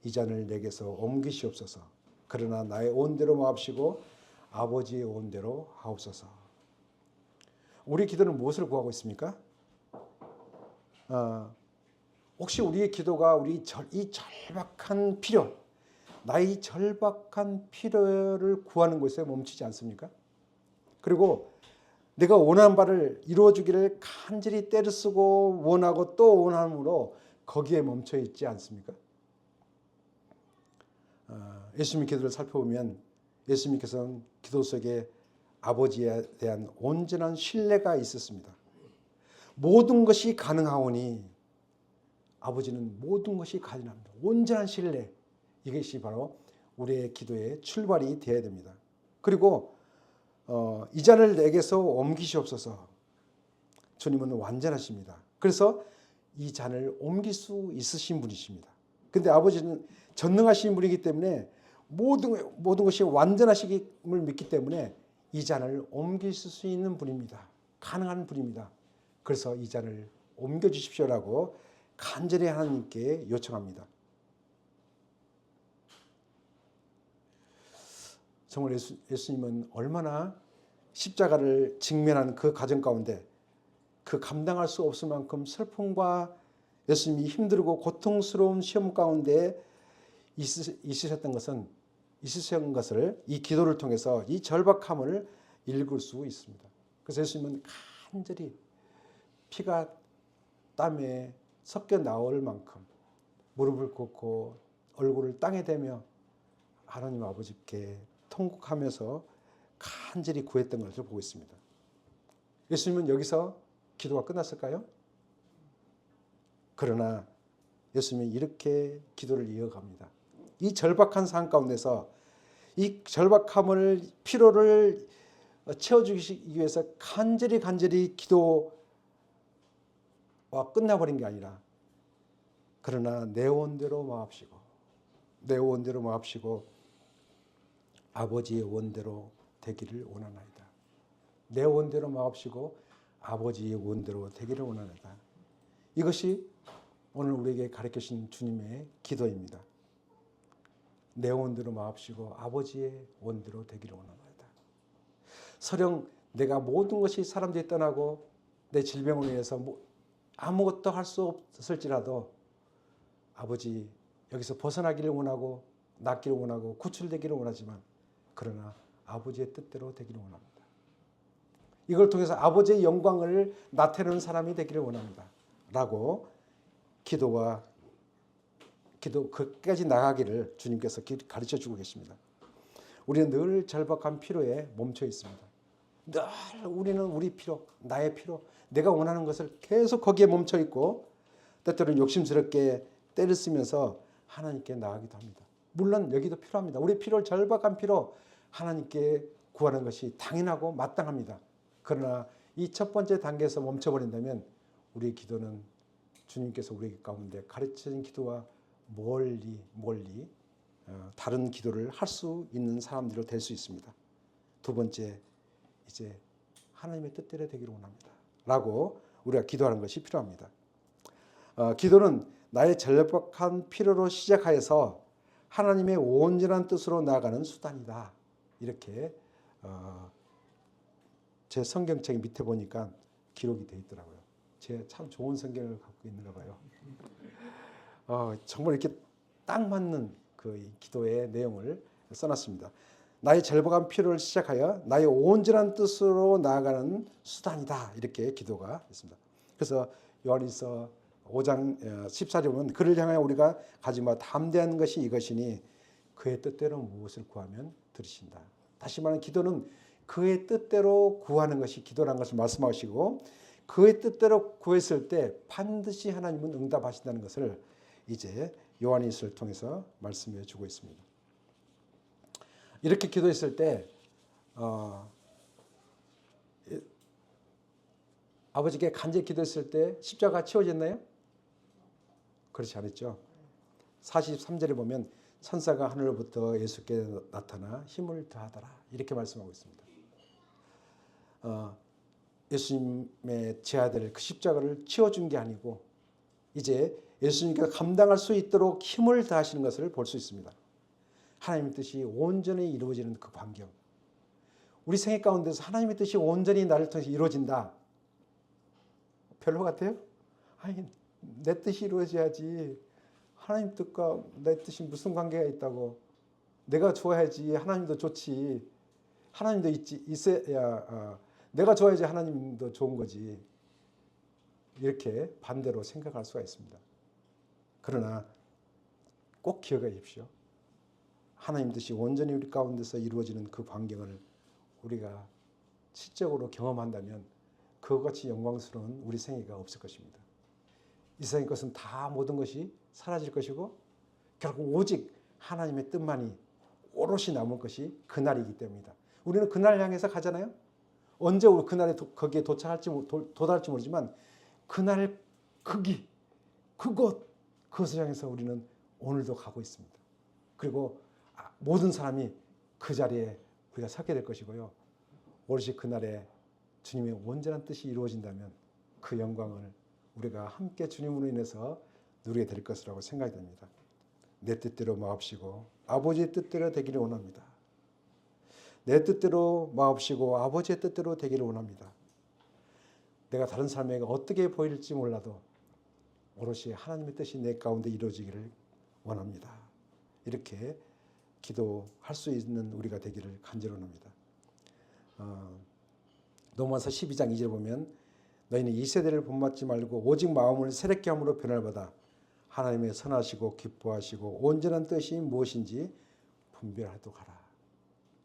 이 잔을 내게서 옮기시옵소서. 그러나 나의 온대로 마옵시고 아버지의 온대로 하옵소서. 우리 기도는 무엇을 구하고 있습니까? 혹시 우리의 기도가 이 절박한 필요, 나의 절박한 필요를 구하는 곳에 멈추지 않습니까? 그리고 내가 원하는 바를 이루어주기를 간절히 때를 쓰고 원하고 또 원함으로 거기에 멈춰 있지 않습니까? 예수님 기도를 살펴보면 예수님께서는 기도 속에 아버지에 대한 온전한 신뢰가 있었습니다. 모든 것이 가능하오니 아버지는 모든 것이 가능합니다. 온전한 신뢰, 이것이 바로 우리의 기도의 출발이 되어야 됩니다. 그리고 이 잔을 내게서 옮기시옵소서. 주님은 완전하십니다. 그래서 이 잔을 옮길 수 있으신 분이십니다. 근데 아버지는 전능하신 분이기 때문에 모든 것이 완전하심을 믿기 때문에 이 잔을 옮길 수 있는 분입니다. 가능한 분입니다. 그래서 이 잔을 옮겨 주십시오라고 간절히 하나님께 요청합니다. 정말 예수님은 얼마나 십자가를 직면한 그 과정 가운데 그 감당할 수 없을 만큼 슬픔과 예수님이 힘들고 고통스러운 시험 가운데 있으셨던 것을 이 기도를 통해서 이 절박함을 읽을 수 있습니다. 그래서 예수님은 간절히 피가 땀에 섞여 나올 만큼 무릎을 꿇고 얼굴을 땅에 대며 하나님 아버지께 통곡하면서 간절히 구했던 것을 보고 있습니다. 예수님은 여기서 기도가 끝났을까요? 그러나 예수님이 이렇게 기도를 이어갑니다. 이 절박한 상황 가운데서 이 절박함을 피로를 채워주기 위해서 간절히 기도와 끝나버린 게 아니라 그러나 내 원대로 마옵시고 아버지의 원대로 되기를 원하나이다. 내 원대로 마옵시고 아버지의 원대로 되기를 원하나이다. 이것이 오늘 우리에게 가르쳐주신 주님의 기도입니다. 내 원대로 마옵시고 아버지의 원대로 되기를 원하나이다. 설령 내가 모든 것이 사람들이 떠나고 내 질병을 위해서 아무것도 할 수 없을지라도 아버지 여기서 벗어나기를 원하고 낫기를 원하고 구출되기를 원하지만 그러나 아버지의 뜻대로 되기를 원합니다. 이걸 통해서 아버지의 영광을 나타내는 사람이 되기를 원합니다. 라고 기도 끝까지 나가기를 주님께서 가르쳐 주고 계십니다. 우리는 늘 절박한 피로에 멈춰 있습니다. 늘 우리는 우리 피로, 나의 피로, 내가 원하는 것을 계속 거기에 멈춰 있고 때때로는 욕심스럽게 때를 쓰면서 하나님께 나아가기도 합니다. 물론 여기도 필요합니다. 우리 피로를 절박한 피로 하나님께 구하는 것이 당연하고 마땅합니다. 그러나 이 첫 번째 단계에서 멈춰버린다면 우리의 기도는 주님께서 우리 가운데 가르치는 기도와 멀리 다른 기도를 할 수 있는 사람들로 될 수 있습니다. 두 번째, 이제 하나님의 뜻대로 되기를 원합니다. 라고 우리가 기도하는 것이 필요합니다. 기도는 나의 절박한 필요로 시작하여서 하나님의 온전한 뜻으로 나아가는 수단이다. 이렇게 제 성경책 밑에 보니까 기록이 되어 있더라고요. 제 참 좋은 성경을 갖고 있는가 봐요. 정말 이렇게 딱 맞는 그 기도의 내용을 써놨습니다. 나의 절박한 필요를 시작하여 나의 온전한 뜻으로 나아가는 수단이다. 이렇게 기도가 있습니다. 그래서 요한일서 5장 14절에 보면 그를 향하여 우리가 가진 바 담대한 것이 이것이니 그의 뜻대로 무엇을 구하면 들으신다. 다시 말하면 기도는 그의 뜻대로 구하는 것이 기도라는 것을 말씀하시고 그의 뜻대로 구했을 때 반드시 하나님은 응답하신다는 것을 이제 요한일서를 통해서 말씀해 주고 있습니다. 이렇게 기도했을 때 아버지께 간절히 기도했을 때 십자가가 치워졌나요? 그렇지 않았죠. 43절에 보면 천사가 하늘로부터 예수께 나타나 힘을 더하더라 이렇게 말씀하고 있습니다. 예수님의 제 아들 그 십자가를 치워준 게 아니고 이제 예수님께서 감당할 수 있도록 힘을 더하시는 것을 볼 수 있습니다. 하나님의 뜻이 온전히 이루어지는 그 광경. 우리 생애 가운데서 하나님의 뜻이 온전히 나를 통해서 이루어진다. 별로 같아요? 아니 내 뜻이 이루어져야지. 하나님 뜻과 내 뜻이 무슨 관계가 있다고. 내가 좋아야지 하나님도 좋지. 하나님도 있어야 내가 좋아야지 하나님도 좋은 거지. 이렇게 반대로 생각할 수가 있습니다. 그러나 꼭 기억해 주십시오. 하나님 뜻이 온전히 우리 가운데서 이루어지는 그 광경을 우리가 실적으로 경험한다면 그것같이 영광스러운 우리 생애가 없을 것입니다. 이 세상의 것은 다 모든 것이 사라질 것이고 결국 오직 하나님의 뜻만이 오롯이 남을 것이 그날이기 때문이다. 우리는 그날 향해서 가잖아요. 언제 우리 그날에 거기에 도착할지 도달할지 모르지만 그날 그것을 향해서 우리는 오늘도 가고 있습니다. 그리고 모든 사람이 그 자리에 우리가 서게 될 것이고요. 오롯이 그날에 주님의 온전한 뜻이 이루어진다면 그 영광을 우리가 함께 주님으로 인해서 누리게 될 것이라고 생각이 됩니다. 내 뜻대로 마옵시고 아버지의 뜻대로 되기를 원합니다. 내 뜻대로 마옵시고 아버지의 뜻대로 되기를 원합니다. 내가 다른 사람에게 어떻게 보일지 몰라도 오롯이 하나님의 뜻이 내 가운데 이루어지기를 원합니다. 이렇게 기도할 수 있는 우리가 되기를 간절히 원합니다. 로마서 12장 2절 보면 너희는 이 세대를 본받지 말고 오직 마음을 새롭게 함으로 변화를 받아 하나님의 선하시고 기뻐하시고 온전한 뜻이 무엇인지 분별하도록 하라.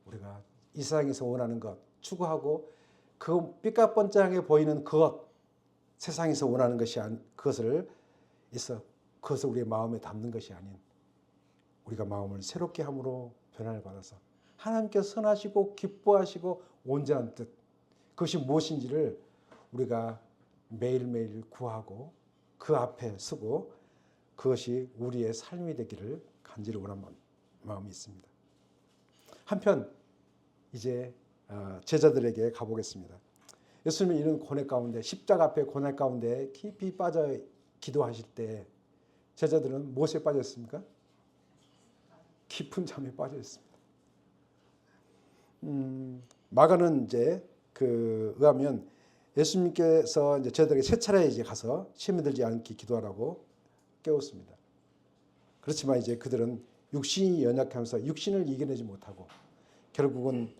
우리가 이 세상에서 원하는 것, 추구하고 그 삐까뻔쩍하게 보이는 그것, 세상에서 원하는 것이 그것을 우리의 마음에 담는 것이 아닌 우리가 마음을 새롭게 함으로 변화를 받아서 하나님께서 선하시고 기뻐하시고 온전한 뜻, 그것이 무엇인지를 우리가 매일매일 구하고 그 앞에 서고 그것이 우리의 삶이 되기를 간절히 원하는 마음이 있습니다. 한편 이제 제자들에게 가보겠습니다. 예수님이 이런 고뇌 가운데, 십자가 앞에 고뇌 가운데 깊이 빠져 기도하실 때 제자들은 무엇에 빠져 있습니까? 깊은 잠에 빠져 있습니다. 마가는 이제 의하면 예수님께서 이제 제자들에게 세 차례 이제 가서 시험에 들지 않게 기도하라고 깨웠습니다. 그렇지만 이제 그들은 육신이 연약하면서 육신을 이겨내지 못하고 결국은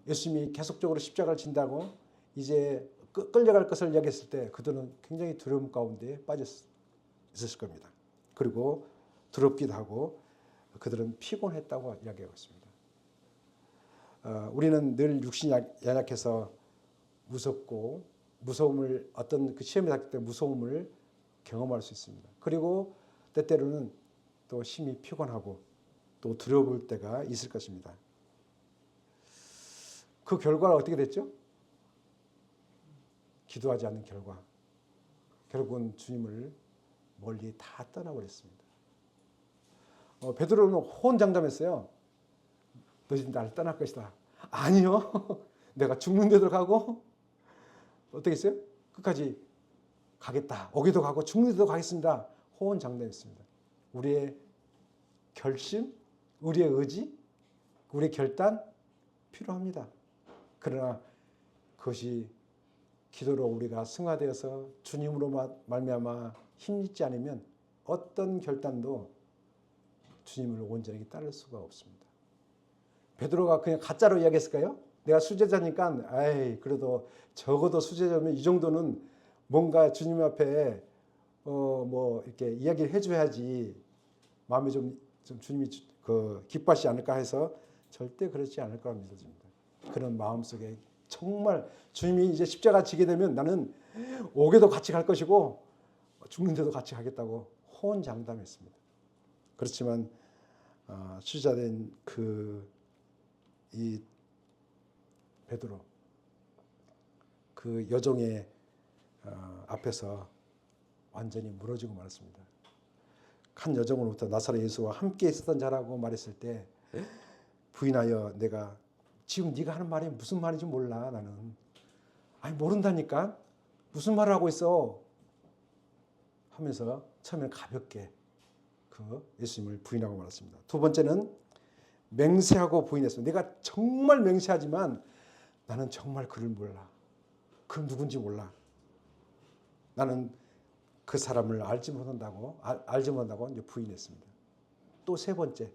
예수님이 계속적으로 십자가를 진다고 이제 끌려갈 것을 이야기했을 때 그들은 굉장히 두려움 가운데 빠져 있었을 겁니다. 그리고 두렵기도 하고 그들은 피곤했다고 이야기하고 있습니다. 우리는 늘 육신이 연약해서 무섭고 무서움을 어떤 그 시험에 닥칠 때 무서움을 경험할 수 있습니다. 그리고 때때로는 또 심히 피곤하고 또 두려울 때가 있을 것입니다. 그 결과가 어떻게 됐죠? 기도하지 않는 결과 결국은 주님을 멀리 다 떠나버렸습니다. 베드로는 호언장담했어요. 너희 나를 떠날 것이다. 아니요. 내가 죽는 데도 가고 어떻게 했어요? 끝까지 가겠다. 오기도 가고 죽는 데도 가겠습니다. 호언장담했습니다. 우리의 결심, 우리의 의지, 우리의 결단 필요합니다. 그러나 그것이 기도로 우리가 승화되어서 주님으로 말미암아 힘있지 않으면 어떤 결단도 주님을 온전히 따를 수가 없습니다. 베드로가 그냥 가짜로 이야기했을까요? 내가 수제자니까 그래도 적어도 수제자면 이 정도는 뭔가 주님 앞에 이렇게 이야기를 해줘야지 마음에 좀 주님이 기뻐하시지 않을까 해서 절대 그렇지 않을 거라 믿어집니다. 그런 마음속에 정말 주님이 이제 십자가 지게 되면 나는 옥에도 같이 갈 것이고 죽는데도 같이 가겠다고 호언장담했습니다. 그렇지만 수자된 이 베드로 그 여종의 앞에서 완전히 무너지고 말았습니다. 한 여종으로부터 나사렛 예수와 함께 있었던 자라고 말했을 때 부인하여 내가 지금 네가 하는 말이 무슨 말인지 몰라 나는. 모른다니까 무슨 말을 하고 있어 하면서 처음에 가볍게 예수님을 부인하고 말았습니다. 두 번째는 맹세하고 부인했습니다. 내가 정말 맹세하지만 나는 정말 그를 몰라. 그 누군지 몰라. 나는 그 사람을 알지 못한다고 이제 부인했습니다. 또 세 번째,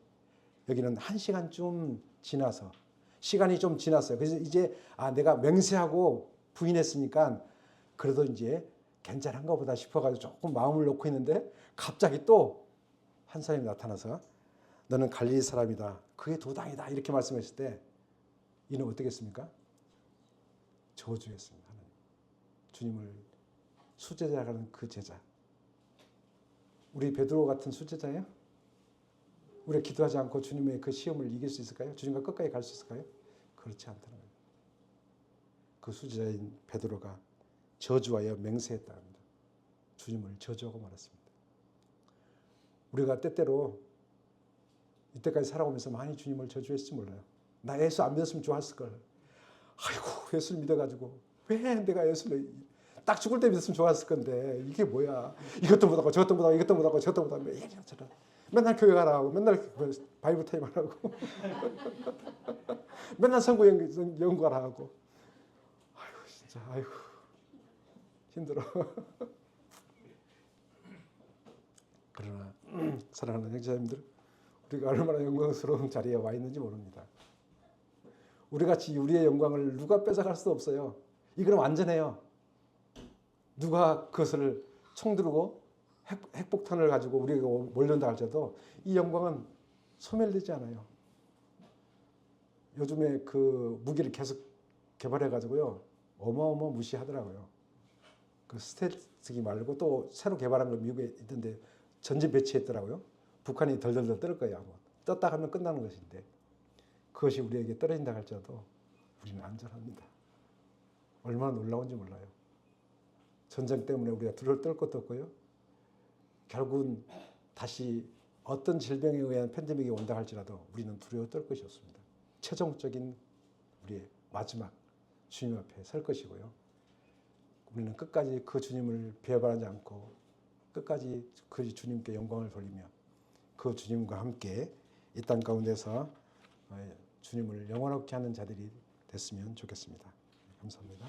여기는 1시간쯤 지나서 시간이 좀 지났어요. 그래서 이제 내가 맹세하고 부인했으니까 그래도 이제 괜찮은가 보다 싶어가지고 조금 마음을 놓고 있는데 갑자기 또 한 사람이 나타나서 너는 갈릴리 사람이다. 그게 도당이다. 이렇게 말씀했을 때 이는 어떻게 했습니까? 저주했습니다. 하나님. 주님을 수제자라는 그 제자. 우리 베드로 같은 수제자예요? 우리가 기도하지 않고 주님의 그 시험을 이길 수 있을까요? 주님과 끝까지 갈 수 있을까요? 그렇지 않다는 거예요. 그 수제자인 베드로가 저주하여 맹세했다 합니다. 주님을 저주하고 말았습니다. 우리가 때때로 이때까지 살아오면서 많이 주님을 저주했을지 몰라요. 나 예수 안 믿었으면 좋았을 걸. 아이고 예수를 믿어가지고 왜 내가 예수를 딱 죽을 때 믿었으면 좋았을 건데 이게 뭐야. 이것도 못하고 저것도 못하고 이것도 못하고 저것도 못하고 맨날 교회 가라고 맨날 바이블 타임 하라고 맨날 선구 연구하라고. 아이고 진짜 아이고 힘들어. 그러나 사랑하는 형제자매들, 우리가 얼마나 영광스러운 자리에 와 있는지 모릅니다. 우리같이 우리의 영광을 누가 뺏어갈 수 없어요. 이건 완전해요. 누가 그것을 총 들고 핵폭탄을 가지고 우리가 몰려온다 할지라도 이 영광은 소멸되지 않아요. 요즘에 그 무기를 계속 개발해가지고요. 어마어마 무시하더라고요. 그 스텔스기 말고 또 새로 개발한 거 미국에 있던데 전진 배치했더라고요. 북한이 덜덜덜 떨 거예요. 아마. 떴다 하면 끝나는 것인데 그것이 우리에게 떨어진다 할지라도 우리는 안전합니다. 얼마나 놀라운지 몰라요. 전쟁 때문에 우리가 두려울 떨 것도 없고요. 결국은 다시 어떤 질병에 의한 팬데믹이 온다 할지라도 우리는 두려워 떨 것이 없습니다. 최종적인 우리의 마지막 주님 앞에 설 것이고요. 우리는 끝까지 그 주님을 배반하지 않고 끝까지 그 주님께 영광을 돌리며 그 주님과 함께 이 땅 가운데서 주님을 영원하게 하는 자들이 됐으면 좋겠습니다. 감사합니다.